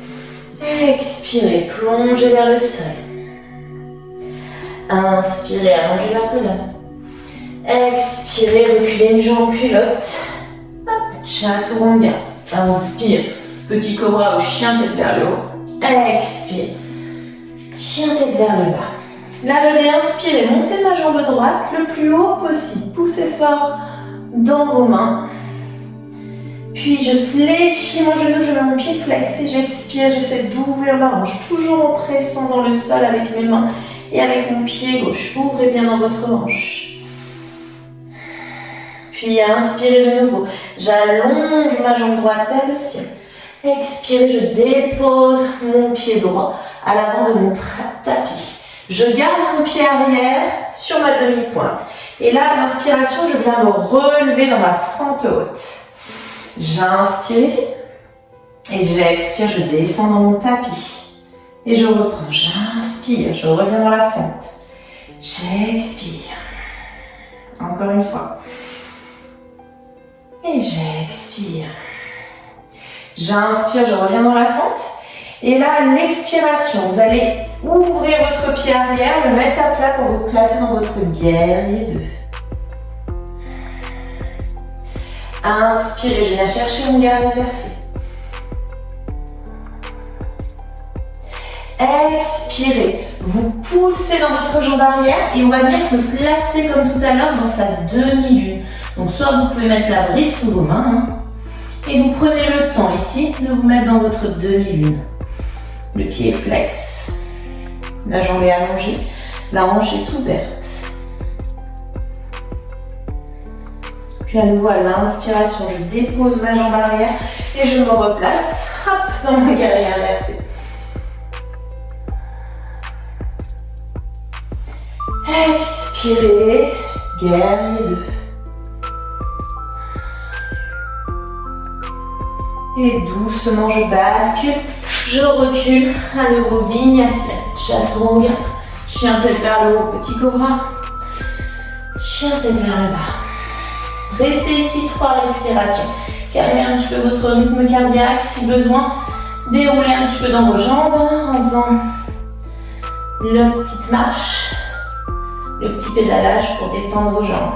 Expirez, plongez vers le sol. Inspirez, allongez la colonne. Expirez, reculez une jambe, culotte. Chaturanga. Inspire, petit cobra ou chien tête vers le haut. Expire, chien tête vers le bas. Là, je vais inspirer, montez ma jambe droite le plus haut possible. Poussez fort dans vos mains. Puis je fléchis mon genou, je mets mon pied flex et j'expire, j'essaie d'ouvrir ma hanche, toujours en pressant dans le sol avec mes mains et avec mon pied gauche. Ouvrez bien dans votre hanche. Puis inspirez de nouveau. J'allonge ma jambe droite vers le ciel. Expirez, je dépose mon pied droit à l'avant de mon tapis. Je garde mon pied arrière sur ma demi-pointe. Et là, à l'inspiration, je viens me relever dans ma fente haute. J'inspire ici. Et j'expire, je descends dans mon tapis. Et je reprends. J'inspire, je reviens dans la fente. J'expire. Encore une fois. Et j'expire. J'inspire, je reviens dans la fente. Et là, à l'expiration, vous allez ouvrir votre pied arrière, le mettre à plat pour vous placer dans votre guerrier 2. Inspirez, je viens chercher mon guerrier inversé. Expirez, vous poussez dans votre jambe arrière et on va venir se placer comme tout à l'heure dans sa demi-lune. Donc soit vous pouvez mettre la bride sous vos mains et vous prenez le temps ici de vous mettre dans votre demi-lune. Le pied est flex, la jambe est allongée, la hanche est ouverte. Puis à nouveau à l'inspiration, je dépose ma jambe arrière et je me replace dans mon guerrier inversé. Expirez, guerrier 2. Et doucement je bascule, je recule, à nouveau Vinyasa, Chaturanga, chien tête vers le haut, petit cobra, chien tête vers le bas. Restez ici 3 respirations, calmez un petit peu votre rythme cardiaque si besoin, déroulez un petit peu dans vos jambes en faisant la petite marche, le petit pédalage pour détendre vos jambes.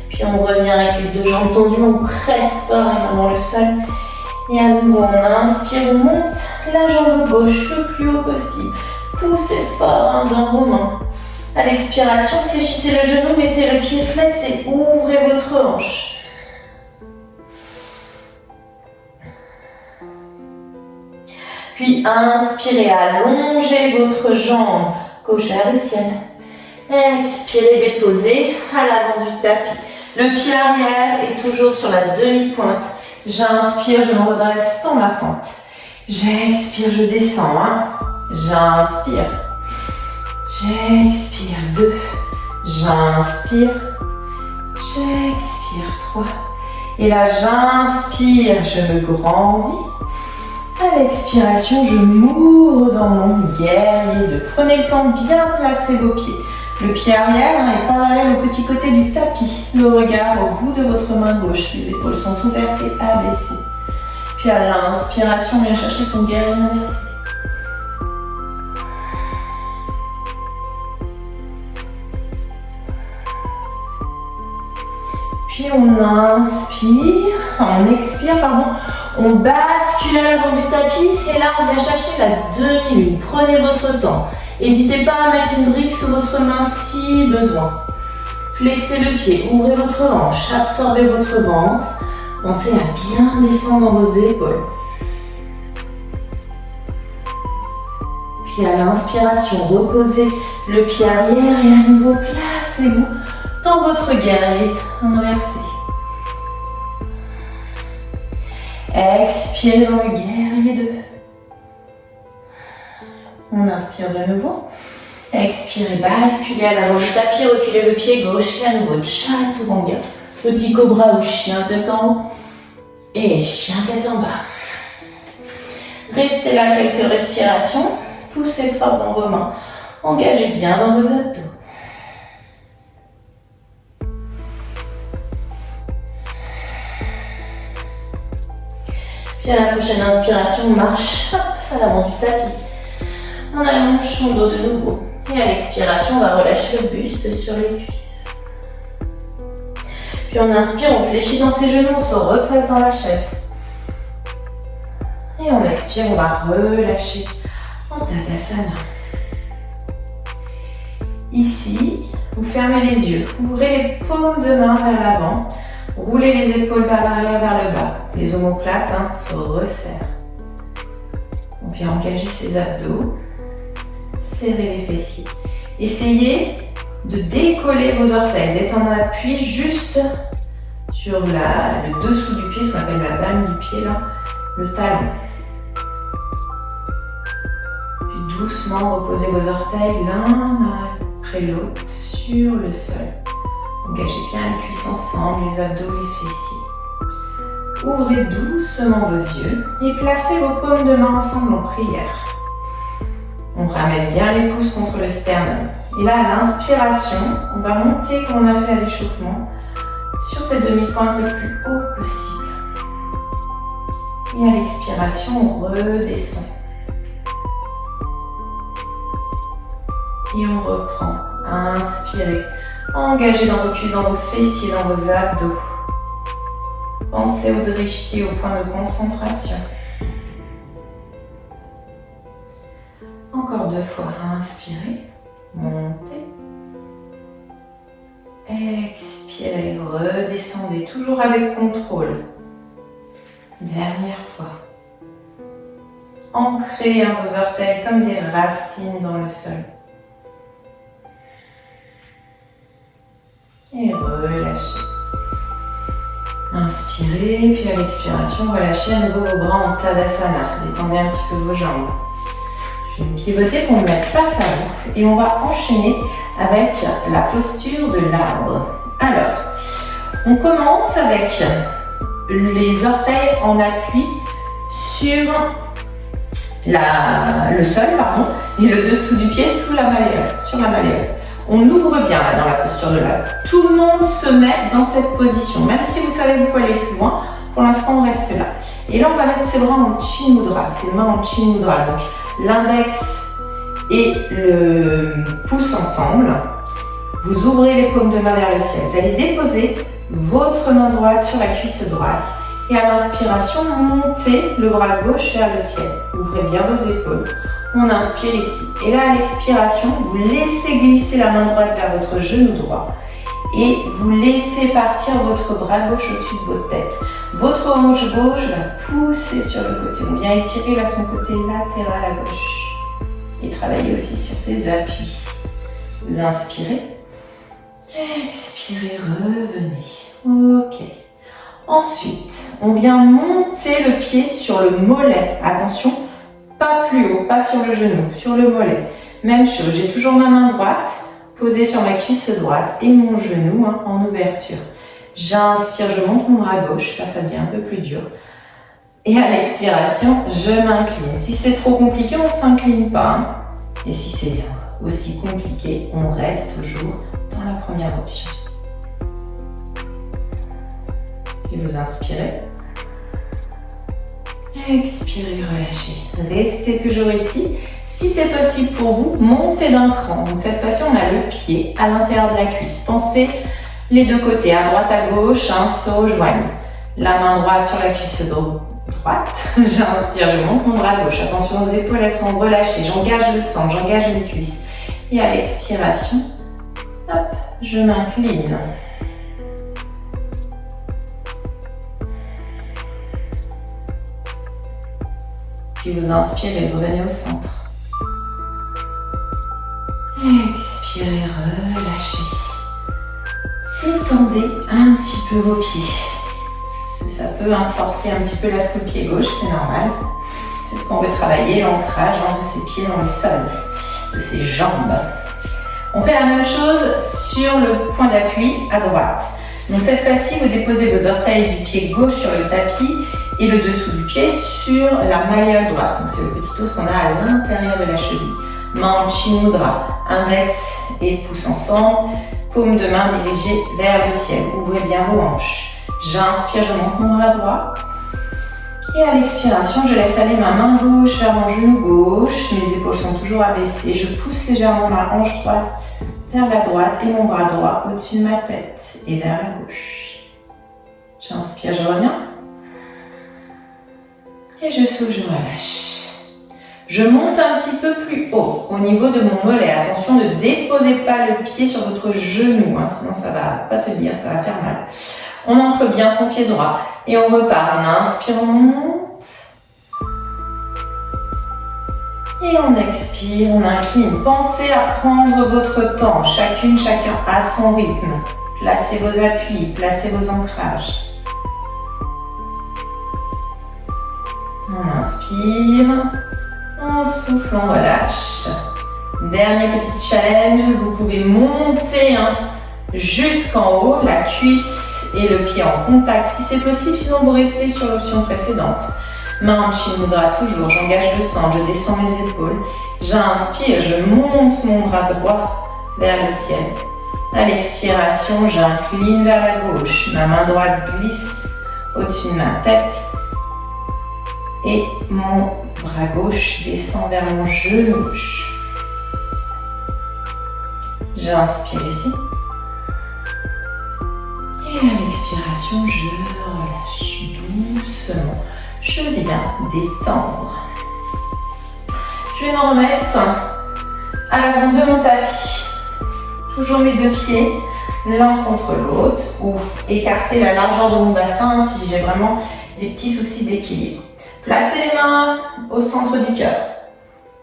Puis on revient avec les 2 jambes tendues, on presse fort et main dans le sol. Et à nouveau, on inspire, on monte la jambe gauche le plus haut possible. Poussez fort dans vos mains. À l'expiration, fléchissez le genou, mettez le pied flex et ouvrez votre hanche. Puis inspirez, allongez votre jambe gauche vers le ciel. Expirez, déposez à l'avant du tapis. Le pied arrière est toujours sur la demi-pointe. J'inspire, je me redresse dans ma fente. J'expire, je descends. J'inspire. J'expire. 2. J'inspire. J'expire. 3. Et là, j'inspire, je me grandis. À l'expiration, je m'ouvre dans mon guerrier 2. Prenez le temps de bien placer vos pieds. Le pied arrière est parallèle au petit côté du tapis. Le regard au bout de votre main gauche. Les épaules sont ouvertes et abaissées. Puis à l'inspiration, on vient chercher son guerrier inversé. Puis on inspire, on expire, on bascule à l'avant du tapis et là on vient chercher la demi-lune. Prenez votre temps. N'hésitez pas à mettre une brique sous votre main si besoin. Flexez le pied, ouvrez votre hanche, absorbez votre ventre. Pensez à bien descendre dans vos épaules. Puis à l'inspiration, reposez le pied arrière et à nouveau placez-vous dans votre guerrier inversé. Expirez dans le guerrier 2. On inspire de nouveau. Expirez, basculez à l'avant du tapis, reculez le pied gauche et à nouveau Chaturanga. Petit cobra ou chien tête en haut et chien tête en bas. Restez là quelques respirations. Poussez fort dans vos mains. Engagez bien dans vos abdos. Puis à la prochaine inspiration, on marche à l'avant du tapis. On allonge son dos de nouveau. Et à l'expiration, on va relâcher le buste sur les cuisses. Puis on inspire, on fléchit dans ses genoux, on se replace dans la chaise. Et on expire, on va relâcher en Tadasana. Ici, vous fermez les yeux, ouvrez les paumes de main vers l'avant, roulez les épaules vers l'arrière, vers le bas. Les omoplates se resserrent. On vient engager ses abdos. Serrez les fessiers. Essayez de décoller vos orteils, d'être en appui juste sur le dessous du pied, ce qu'on appelle la bande du pied, là, le talon. Puis doucement, reposez vos orteils l'un après l'autre sur le sol. Engagez bien les cuisses ensemble, les abdos, les fessiers. Ouvrez doucement vos yeux et placez vos paumes de main ensemble en prière. On ramène bien les pouces contre le sternum. Et là, à l'inspiration, on va monter comme on a fait à l'échauffement sur cette demi-pointe le plus haut possible. Et à l'expiration, on redescend. Et on reprend. Inspirez. Engagez dans vos cuisses, dans vos fessiers, dans vos abdos. Pensez au drishti, au point de concentration. Encore 2 fois, inspirez, montez, expirez, redescendez, toujours avec contrôle. Dernière fois. Ancrez vos orteils comme des racines dans le sol. Et relâchez. Inspirez, puis à l'expiration, relâchez à nouveau vos bras en Tadasana. Détendez un petit peu vos jambes. Je vais me pivoter pour me mettre face à vous et on va enchaîner avec la posture de l'arbre. Alors, on commence avec les orteils en appui sur le sol, et le dessous du pied sous la malléole, sur la malléole. On ouvre bien là, dans la posture de l'arbre. Tout le monde se met dans cette position, même si vous savez vous pouvez aller plus loin. Pour l'instant, on reste là. Et là, on va mettre ses bras en Chin Mudra, ses mains en Chin Mudra. Donc, l'index et le pouce ensemble. Vous ouvrez les paumes de main vers le ciel. Vous allez déposer votre main droite sur la cuisse droite. Et à l'inspiration, montez le bras gauche vers le ciel. Ouvrez bien vos épaules. On inspire ici. Et là, à l'expiration, vous laissez glisser la main droite vers votre genou droit. Et vous laissez partir votre bras gauche au-dessus de votre tête. Votre hanche gauche va pousser sur le côté. On vient étirer là son côté latéral à gauche. Et travailler aussi sur ses appuis. Vous inspirez. Expirez, revenez. Ok. Ensuite, on vient monter le pied sur le mollet. Attention, pas plus haut, pas sur le genou, sur le mollet. Même chose, j'ai toujours ma main droite posée sur ma cuisse droite et mon genou en ouverture. J'inspire, je monte mon bras gauche, là ça devient un peu plus dur. Et à l'expiration, je m'incline. Si c'est trop compliqué, on ne s'incline pas. Et si c'est aussi compliqué, on reste toujours dans la première option. Et vous inspirez. Expirez, relâchez. Restez toujours ici. Si c'est possible pour vous, montez d'un cran. Donc cette fois-ci, on a le pied à l'intérieur de la cuisse. Pensez les deux côtés, à droite, à gauche, se rejoignent. La main droite sur la cuisse droite. J'inspire, je monte mon bras gauche. Attention aux épaules, elles sont relâchées. J'engage le centre, j'engage les cuisses. Et à l'expiration, hop, je m'incline. Puis vous inspirez, revenez au centre. Expirez, relâchez. Détendez un petit peu vos pieds. Ça peut forcer un petit peu la sous pied gauche, c'est normal. C'est ce qu'on veut travailler l'ancrage de ses pieds dans le sol, de ses jambes. On fait la même chose sur le point d'appui à droite. Donc cette fois-ci, vous déposez vos orteils du pied gauche sur le tapis et le dessous du pied sur la malléole droite. Donc c'est le petit os qu'on a à l'intérieur de la cheville. Main en Chin Mudra, index et pouce ensemble, paume de main dirigée vers le ciel. Ouvrez bien vos hanches. J'inspire, je monte mon bras droit. Et à l'expiration, je laisse aller ma main gauche vers mon genou gauche. Mes épaules sont toujours abaissées. Je pousse légèrement ma hanche droite vers la droite et mon bras droit au-dessus de ma tête et vers la gauche. J'inspire, je reviens. Et je souffle, je relâche. Je monte un petit peu plus haut au niveau de mon mollet. Attention, ne déposez pas le pied sur votre genou, sinon ça va pas tenir, ça va faire mal. On ancre bien son pied droit et on repart. On inspire, on monte. Et on expire, on incline. Pensez à prendre votre temps, chacune, chacun à son rythme. Placez vos appuis, placez vos ancrages. On inspire, on souffle, on relâche. Dernier petit challenge, vous pouvez monter jusqu'en haut, la cuisse et le pied en contact si c'est possible, sinon vous restez sur l'option précédente. Main en Chin Mudra toujours, j'engage le centre, je descends mes épaules. J'inspire, je monte mon bras droit vers le ciel. À l'expiration, j'incline vers la gauche. Ma main droite glisse au-dessus de ma tête. Et mon bras gauche descend vers mon genou gauche. J'inspire ici. Et à l'expiration, je relâche doucement. Je viens détendre. Je vais me remettre à l'avant de mon tapis. Toujours mes deux pieds, l'un contre l'autre, ou écarter la largeur de mon bassin si j'ai vraiment des petits soucis d'équilibre. Placez les mains au centre du cœur.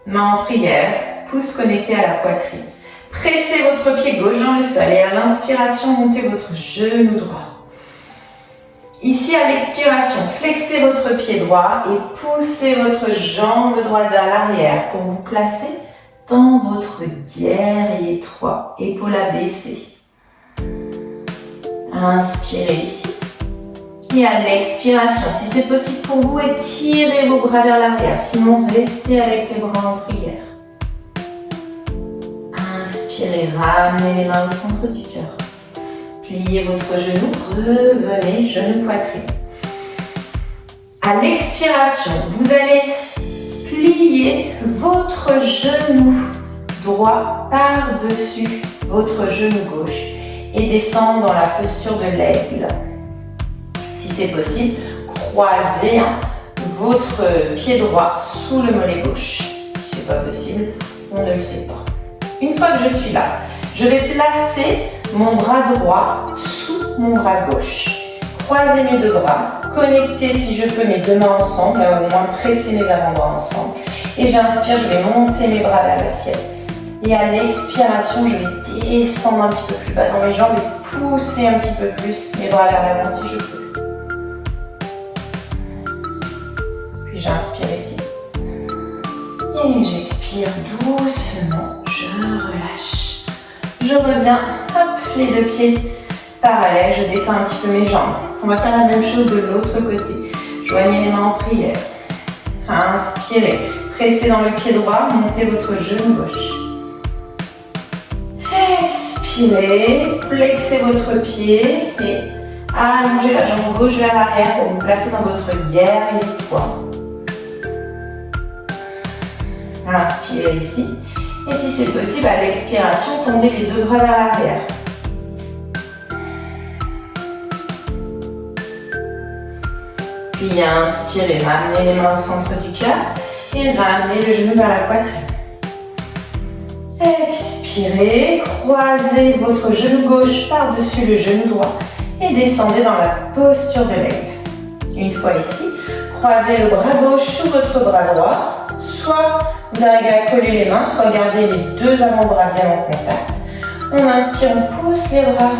Main en prière, pouce connecté à la poitrine. Pressez votre pied gauche dans le sol et à l'inspiration, montez votre genou droit. Ici, à l'expiration, flexez votre pied droit et poussez votre jambe droite vers l'arrière pour vous placer dans votre guerrier étroit, épaules abaissées. Inspirez ici. Et à l'expiration, si c'est possible pour vous, étirez vos bras vers l'arrière, sinon restez avec les bras en prière. Inspirez, ramenez les mains au centre du cœur. Pliez votre genou, revenez, genou poitrine. À l'expiration, vous allez plier votre genou droit par-dessus votre genou gauche et descendre dans la posture de l'aigle. Si c'est possible, croisez votre pied droit sous le mollet gauche. Si c'est pas possible, on ne le fait pas. Une fois que je suis là, je vais placer mon bras droit sous mon bras gauche. Croisez mes deux bras, connectez si je peux mes deux mains ensemble, au moins presser mes avant-bras ensemble. Et j'inspire, je vais monter mes bras vers le ciel. Et à l'expiration, je vais descendre un petit peu plus bas dans mes jambes et pousser un petit peu plus mes bras vers l'avant si je peux. Puis j'inspire ici. Et j'expire doucement, je relâche. Je reviens, hop, les deux pieds parallèles, je détends un petit peu mes jambes. On va faire la même chose de l'autre côté. Joignez les mains en prière. Inspirez, pressez dans le pied droit, montez votre genou gauche. Expirez, flexez votre pied et allongez la jambe gauche vers l'arrière pour vous placer dans votre guerrier étroit. Inspirez ici. Et si c'est possible, à l'expiration, tendez les deux bras vers l'arrière. Puis inspirez, ramenez les mains au centre du cœur et ramenez le genou vers la poitrine. Expirez, croisez votre genou gauche par-dessus le genou droit et descendez dans la posture de l'aigle. Une fois ici, croisez le bras gauche sous votre bras droit, soit vous arrivez à coller les mains, soit garder les deux avant-bras bien en contact. On inspire, on pousse les bras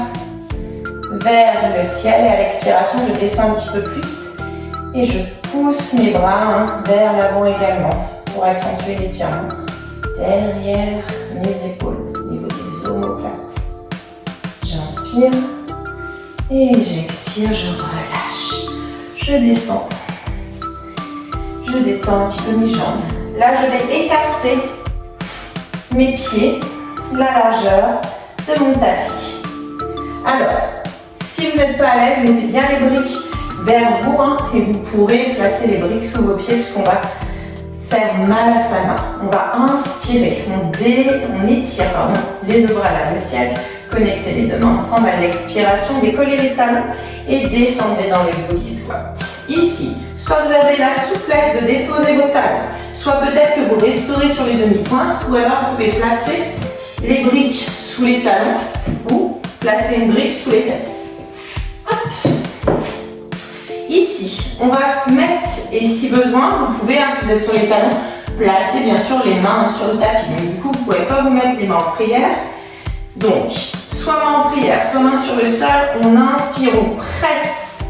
vers le ciel et à l'expiration, je descends un petit peu plus Et je pousse mes bras vers l'avant également pour accentuer l'étirement derrière mes épaules au niveau des omoplates. J'inspire et j'expire, je relâche. Je descends. Je détends un petit peu mes jambes. Là, je vais écarter mes pieds, la largeur de mon tapis. Alors, si vous n'êtes pas à l'aise, mettez bien les briques vers vous et vous pourrez placer les briques sous vos pieds puisqu'on va faire Malasana. On va inspirer, on étire les deux bras vers le ciel, connectez les deux mains ensemble à l'expiration, décollez les talons et descendez dans le yogi squat. Ici, soit vous avez la souplesse de déposer vos talons, soit peut-être que vous restaurez sur les demi-pointes, ou alors vous pouvez placer les briques sous les talons ou placer une brique sous les fesses. Hop. Ici, on va mettre, et si besoin, vous pouvez, si vous êtes sur les talons, placer bien sûr les mains sur le tapis. Mais du coup, vous ne pouvez pas vous mettre les mains en prière. Donc, soit main en prière, soit main sur le sol, on inspire, on presse.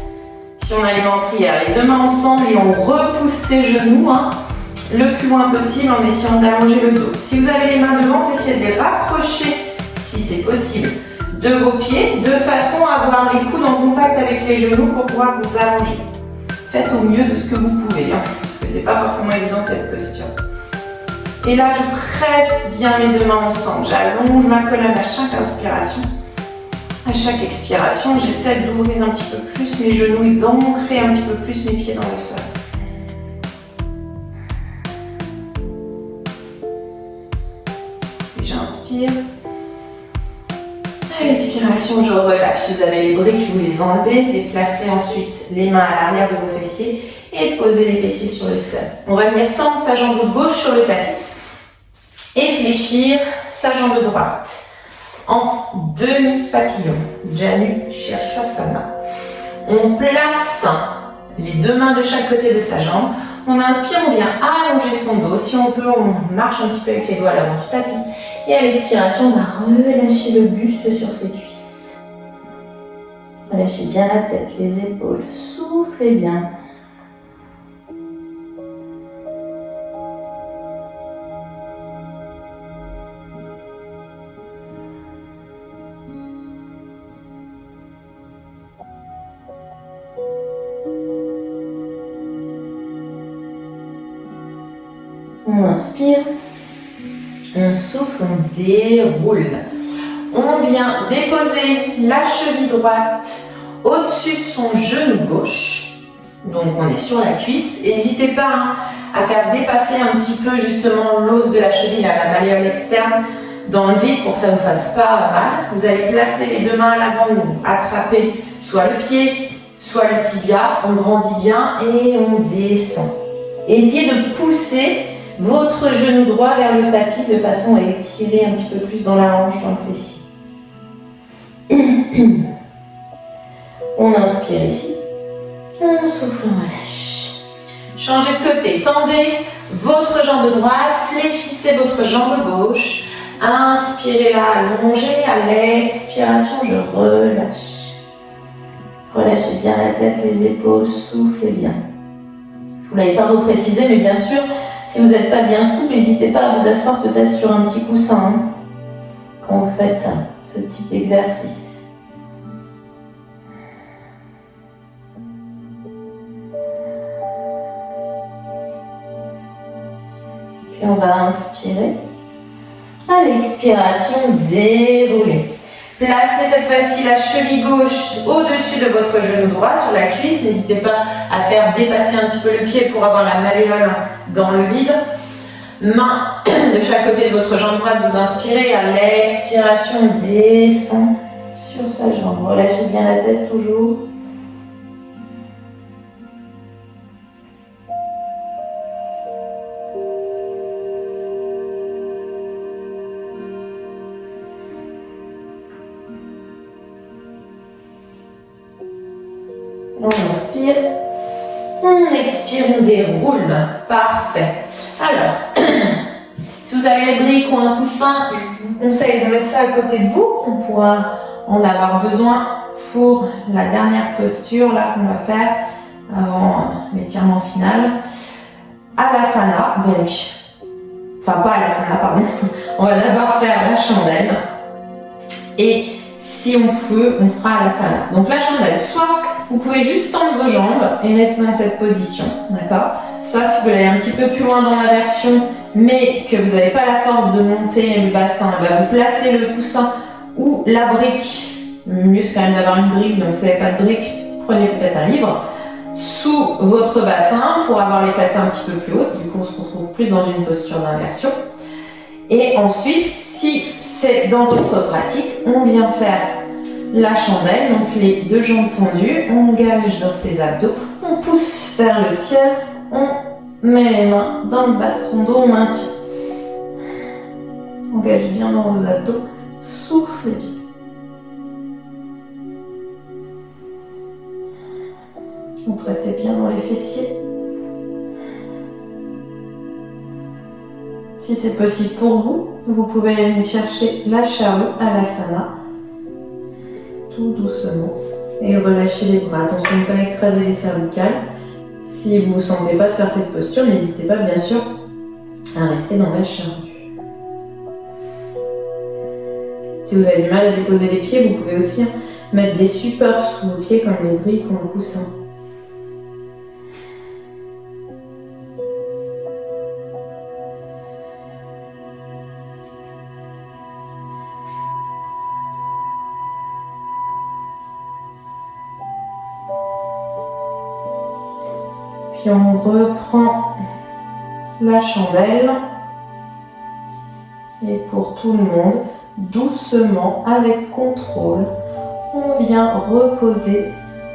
Si on a les mains en prière, les deux mains ensemble et on repousse ses genoux le plus loin possible en essayant d'allonger le dos. Si vous avez les mains devant, essayez de les rapprocher, si c'est possible, de vos pieds, de façon à avoir les coudes en contact avec les genoux pour pouvoir vous allonger. Faites au mieux de ce que vous pouvez, parce que c'est pas forcément évident cette posture. Et là, je presse bien mes deux mains ensemble. J'allonge ma colonne à chaque inspiration. À chaque expiration, j'essaie d'ouvrir un petit peu plus mes genoux et d'ancrer un petit peu plus mes pieds dans le sol. J'inspire. À l'expiration, je relâche. Si vous avez les briques, vous les enlevez. Déplacez ensuite les mains à l'arrière de vos fessiers et posez les fessiers sur le sol. On va venir tendre sa jambe gauche sur le tapis et fléchir sa jambe droite en demi-papillon. Janu Shirshasana. On place les deux mains de chaque côté de sa jambe. On inspire, on vient allonger son dos. Si on peut, on marche un petit peu avec les doigts à l'avant du tapis. Et à l'expiration, on va relâcher le buste sur ses cuisses. Relâchez bien la tête, les épaules. Soufflez bien. On inspire, on souffle, on déroule. On vient déposer la cheville droite au-dessus de son genou gauche. Donc on est sur la cuisse. N'hésitez pas à faire dépasser un petit peu justement l'os de la cheville, la malléole externe, dans le vide pour que ça ne vous fasse pas mal. Vous allez placer les deux mains à l'avant ou attraper soit le pied, soit le tibia. On grandit bien et on descend. Essayez de pousser votre genou droit vers le tapis de façon à étirer un petit peu plus dans la hanche, dans le fessier. On inspire ici. On souffle, on relâche. Changez de côté. Tendez votre jambe droite. Fléchissez votre jambe gauche. Inspirez là, allongez. À l'expiration, je relâche. Relâchez bien la tête, les épaules. Soufflez bien. Je ne vous l'avais pas reprécisé, mais bien sûr, si vous n'êtes pas bien souple, n'hésitez pas à vous asseoir peut-être sur un petit coussin quand vous faites ce type d'exercice. Puis on va inspirer. À l'expiration, déroulez. Placez cette fois-ci la cheville gauche au-dessus de votre genou droit sur la cuisse. N'hésitez pas à faire dépasser un petit peu le pied pour avoir la malléole dans le vide. Main de chaque côté de votre jambe droite, vous inspirez. À l'expiration, descend sur sa jambe. Relâchez bien la tête toujours. On inspire, on expire, on déroule. Parfait. Alors, si vous avez les briques ou un coussin, je vous conseille de mettre ça à côté de vous. On pourra en avoir besoin pour la dernière posture là qu'on va faire. avant l'étirement final. Alasana, donc, enfin pas Alasana, pardon, on va d'abord faire la chandelle. Et si on peut, on fera Alasana. Donc la chandelle, soit vous pouvez juste tendre vos jambes et rester dans cette position, d'accord? Soit si vous voulez aller un petit peu plus loin dans la version, mais que vous n'avez pas la force de monter le bassin, vous placez le coussin ou la brique. Le mieux c'est quand même d'avoir une brique, donc si vous n'avez pas de brique, prenez peut-être un livre sous votre bassin pour avoir les fesses un petit peu plus hautes. Du coup, on se retrouve plus dans une posture d'inversion. Et ensuite, si c'est dans votre pratique, on vient faire la chandelle, donc les deux jambes tendues, on engage dans ses abdos, on pousse vers le ciel, on met les mains dans le bas de son dos, on maintient. Engagez bien dans vos abdos, soufflez bien. Contractez bien dans les fessiers. Si c'est possible pour vous, vous pouvez aller chercher la charrue à l'asana, tout doucement, et relâcher les bras. Attention de ne pas écraser les cervicales. Si vous ne vous sentez pas de faire cette posture, n'hésitez pas bien sûr à rester dans la charrue. Si vous avez du mal à déposer les pieds, vous pouvez aussi mettre des supports sous vos pieds comme les briques ou le coussin. Puis on reprend la chandelle et pour tout le monde, doucement, avec contrôle, on vient reposer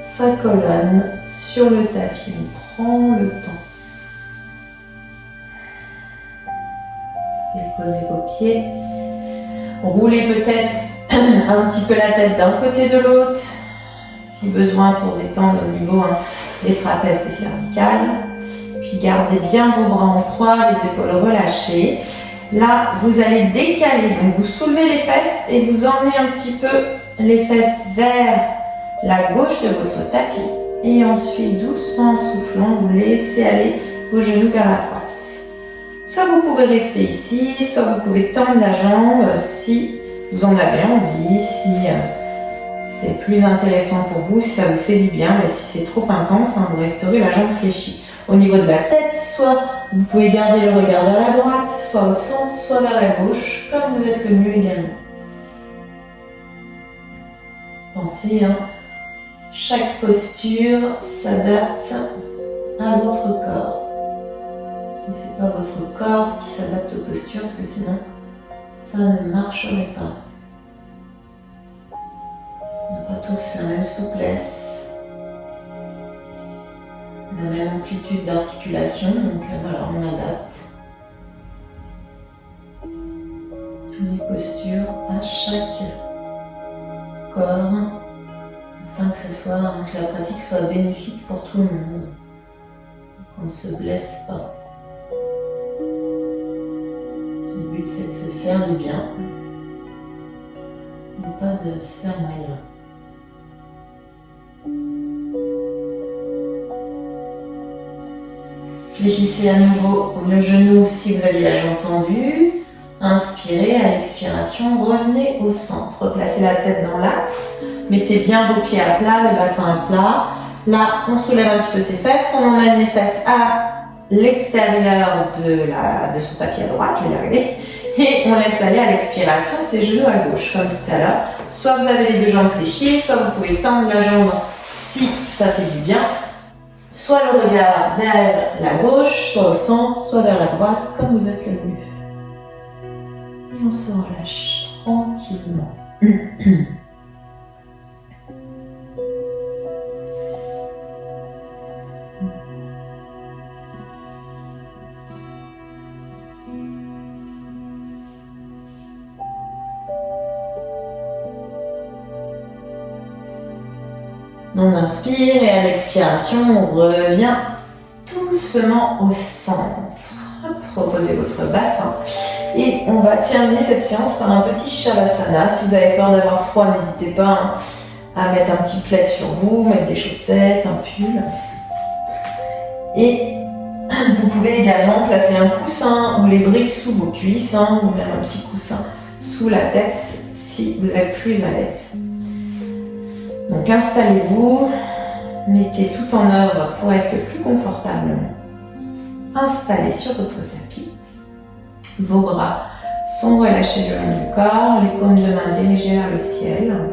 sa colonne sur le tapis. On prend le temps. Déposez vos pieds. Roulez peut-être un petit peu la tête d'un côté de l'autre, si besoin pour détendre au niveau des trapèzes, des cervicales. Puis gardez bien vos bras en croix, les épaules relâchées. Là, vous allez décaler, donc vous soulevez les fesses et vous emmenez un petit peu les fesses vers la gauche de votre tapis. Et ensuite, doucement en soufflant, vous laissez aller vos genoux vers la droite. Soit vous pouvez rester ici, soit vous pouvez tendre la jambe si vous en avez envie, si c'est plus intéressant pour vous, si ça vous fait du bien, mais si c'est trop intense, vous resterez la jambe fléchie. Au niveau de la tête, soit vous pouvez garder le regard vers la droite, soit au centre, soit vers la gauche, comme vous êtes le mieux également. Pensez, chaque posture s'adapte à votre corps. Et c'est pas votre corps qui s'adapte aux postures, parce que sinon, ça ne marcherait pas. On n'a pas tous la même souplesse, la même amplitude d'articulation, donc voilà, on adapte les postures à chaque corps, afin que la pratique soit bénéfique pour tout le monde, qu'on ne se blesse pas. Le but c'est de se faire du bien, et pas de se faire mal. Fléchissez à nouveau le genou si vous avez la jambe tendue. Inspirez, à l'expiration, revenez au centre. Placez la tête dans l'axe. Mettez bien vos pieds à plat, le bassin à plat. Là, on soulève un petit peu ses fesses. On emmène les fesses à l'extérieur de son tapis à droite. Je vais y arriver. Et on laisse aller à l'expiration ses genoux à gauche, comme tout à l'heure. Soit vous avez les deux jambes fléchies, soit vous pouvez tendre la jambe si ça fait du bien. Soit le regard vers la gauche, soit au centre, soit vers la droite, comme vous êtes le mieux. Et on se relâche tranquillement. On inspire et à l'expiration, on revient doucement au centre. Reposez votre bassin et on va terminer cette séance par un petit Shavasana. Si vous avez peur d'avoir froid, n'hésitez pas à mettre un petit plaid sur vous, mettre des chaussettes, un pull. Et vous pouvez également placer un coussin ou les briques sous vos cuisses, ou même un petit coussin sous la tête si vous êtes plus à l'aise. Donc installez-vous, mettez tout en œuvre pour être le plus confortablement installé sur votre tapis. Vos bras sont relâchés le long du corps, les paumes de main dirigées vers le ciel.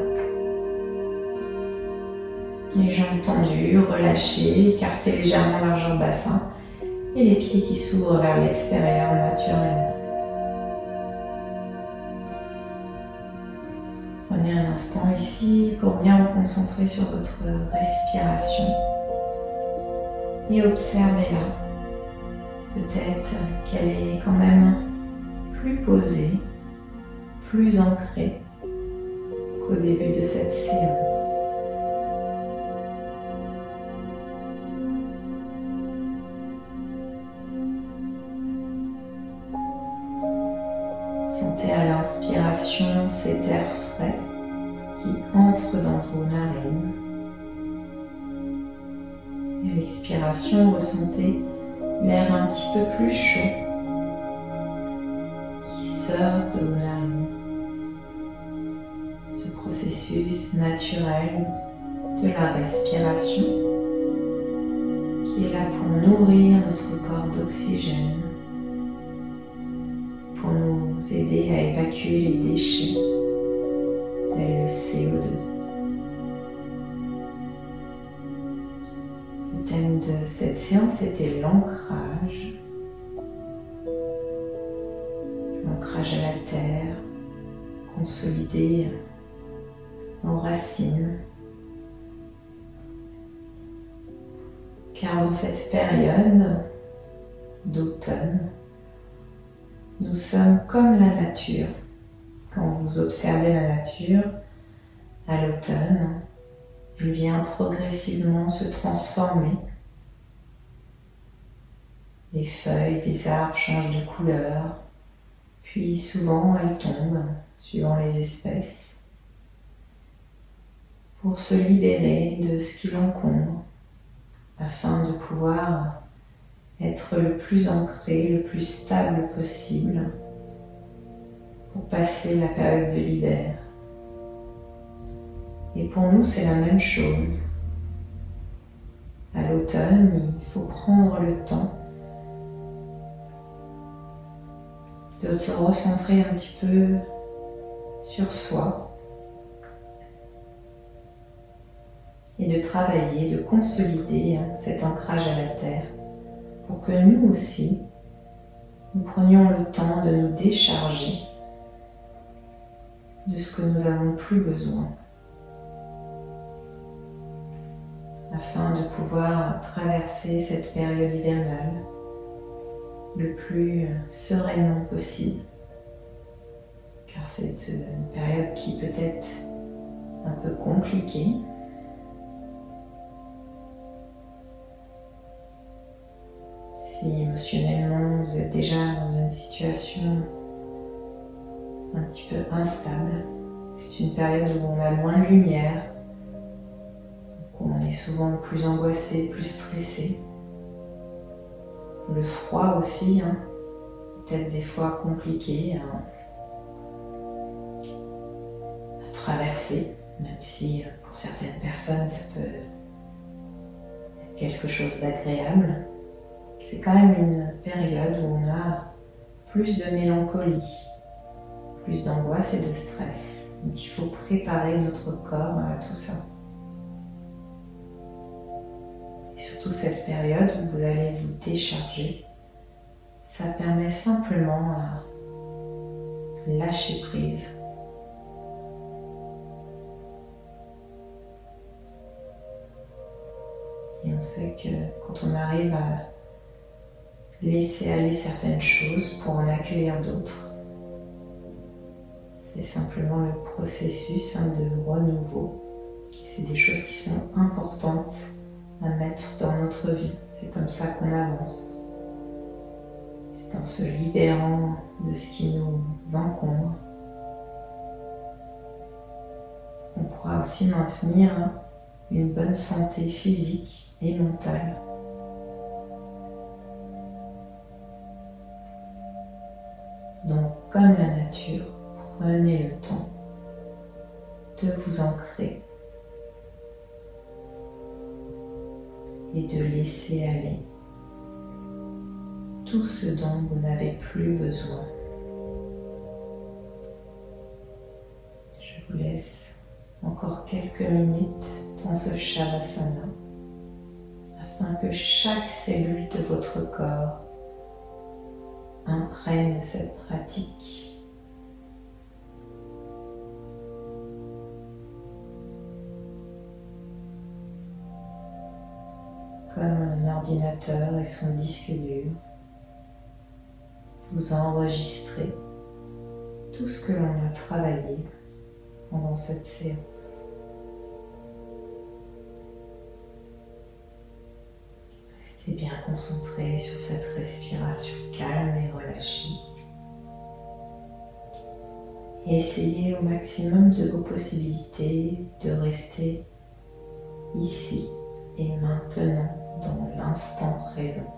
Les jambes tendues, relâchées, écartez légèrement largeur bassin et les pieds qui s'ouvrent vers l'extérieur naturellement. Prenez un instant ici pour bien vous concentrer sur votre respiration et observez-la. Peut-être qu'elle est quand même plus posée, plus ancrée qu'au début de cette séance. Sentez à l'inspiration cet air frais qui entre dans vos narines. Et à l'expiration, ressentez l'air un petit peu plus chaud qui sort de vos narines. Ce processus naturel de la respiration qui est là pour nourrir notre corps d'oxygène, pour nous aider à évacuer les déchets tels le CO2. Le thème de cette séance était l'ancrage. L'ancrage à la terre, consolider nos racines. Car dans cette période d'automne, nous sommes comme la nature. Quand vous observez la nature, à l'automne, elle vient progressivement se transformer. Les feuilles des arbres changent de couleur, puis souvent elles tombent, suivant les espèces, pour se libérer de ce qui l'encombre, afin de pouvoir être le plus ancré, le plus stable possible pour passer la période de l'hiver. Et pour nous, c'est la même chose. À l'automne, il faut prendre le temps de se recentrer un petit peu sur soi et de travailler, de consolider cet ancrage à la terre pour que nous aussi, nous prenions le temps de nous décharger de ce que nous n'avons plus besoin, afin de pouvoir traverser cette période hivernale le plus sereinement possible, car c'est une période qui peut être un peu compliquée. Si émotionnellement vous êtes déjà dans une situation un petit peu instable, c'est une période où on a moins de lumière, où on est souvent plus angoissé, plus stressé. Le froid aussi, peut-être des fois compliqué à traverser, même si pour certaines personnes ça peut être quelque chose d'agréable. C'est quand même une période où on a plus de mélancolie, plus d'angoisse et de stress. Donc il faut préparer notre corps à tout ça. Et surtout cette période où vous allez vous décharger, ça permet simplement à lâcher prise. Et on sait que quand on arrive à laisser aller certaines choses pour en accueillir d'autres, c'est simplement le processus de renouveau. C'est des choses qui sont importantes à mettre dans notre vie. C'est comme ça qu'on avance. C'est en se libérant de ce qui nous encombre qu'on pourra aussi maintenir une bonne santé physique et mentale. Donc, comme la nature, prenez le temps de vous ancrer et de laisser aller tout ce dont vous n'avez plus besoin. Je vous laisse encore quelques minutes dans ce Shavasana afin que chaque cellule de votre corps imprègne cette pratique. Comme un ordinateur et son disque dur, vous enregistrez tout ce que l'on a travaillé pendant cette séance. Restez bien concentré sur cette respiration calme et relâchée. Et essayez au maximum de vos possibilités de rester ici et maintenant dans l'instant présent.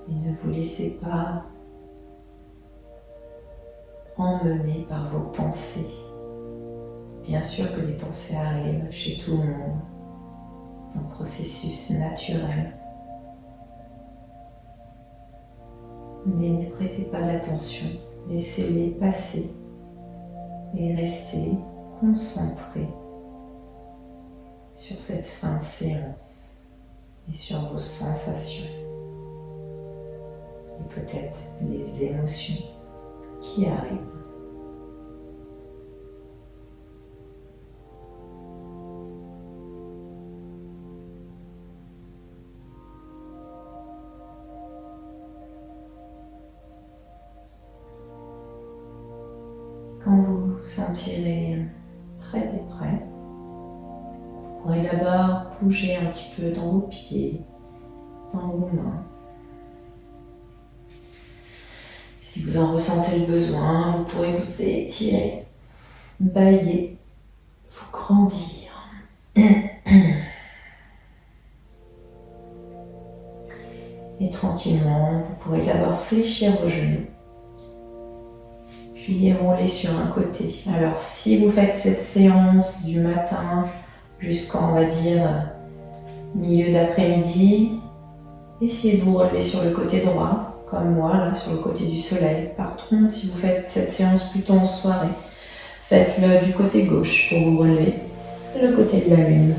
Et ne vous laissez pas emmener par vos pensées. Bien sûr que les pensées arrivent chez tout le monde, c'est un processus naturel. Mais ne prêtez pas d'attention, laissez-les passer et restez concentrés sur cette fin de séance et sur vos sensations et peut-être les émotions qui arrivent. Quand vous vous sentirez prêt et prêt, vous pourrez d'abord bouger un petit peu dans vos pieds, dans vos mains. Si vous en ressentez le besoin, vous pourrez vous étirer, bâiller, vous grandir. Et tranquillement, vous pourrez d'abord fléchir vos genoux, puis les rouler sur un côté. Alors si vous faites cette séance du matin jusqu'en, on va dire, milieu d'après-midi, essayez de vous relever sur le côté droit, comme moi, là, sur le côté du soleil. Par contre, si vous faites cette séance plutôt en soirée, faites-le du côté gauche pour vous relever, le côté de la lune.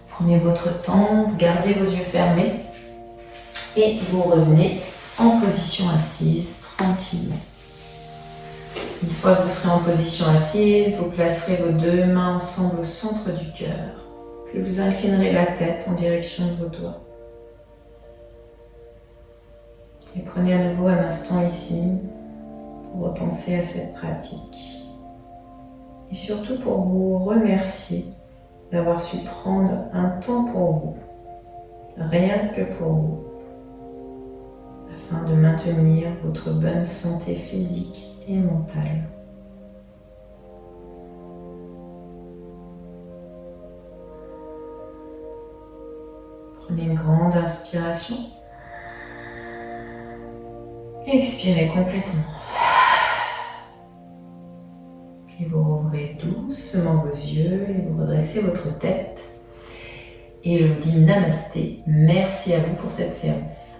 Prenez votre temps, vous gardez vos yeux fermés et vous revenez en position assise tranquillement. Une fois que vous serez en position assise, vous placerez vos deux mains ensemble au centre du cœur, puis vous inclinerez la tête en direction de vos doigts. Et prenez à nouveau un instant ici pour repenser à cette pratique. Et surtout pour vous remercier d'avoir su prendre un temps pour vous, rien que pour vous, afin de maintenir votre bonne santé physique et mentale. Prenez une grande inspiration. Expirez complètement. Puis vous rouvrez doucement vos yeux et vous redressez votre tête. Et je vous dis namasté. Merci à vous pour cette séance.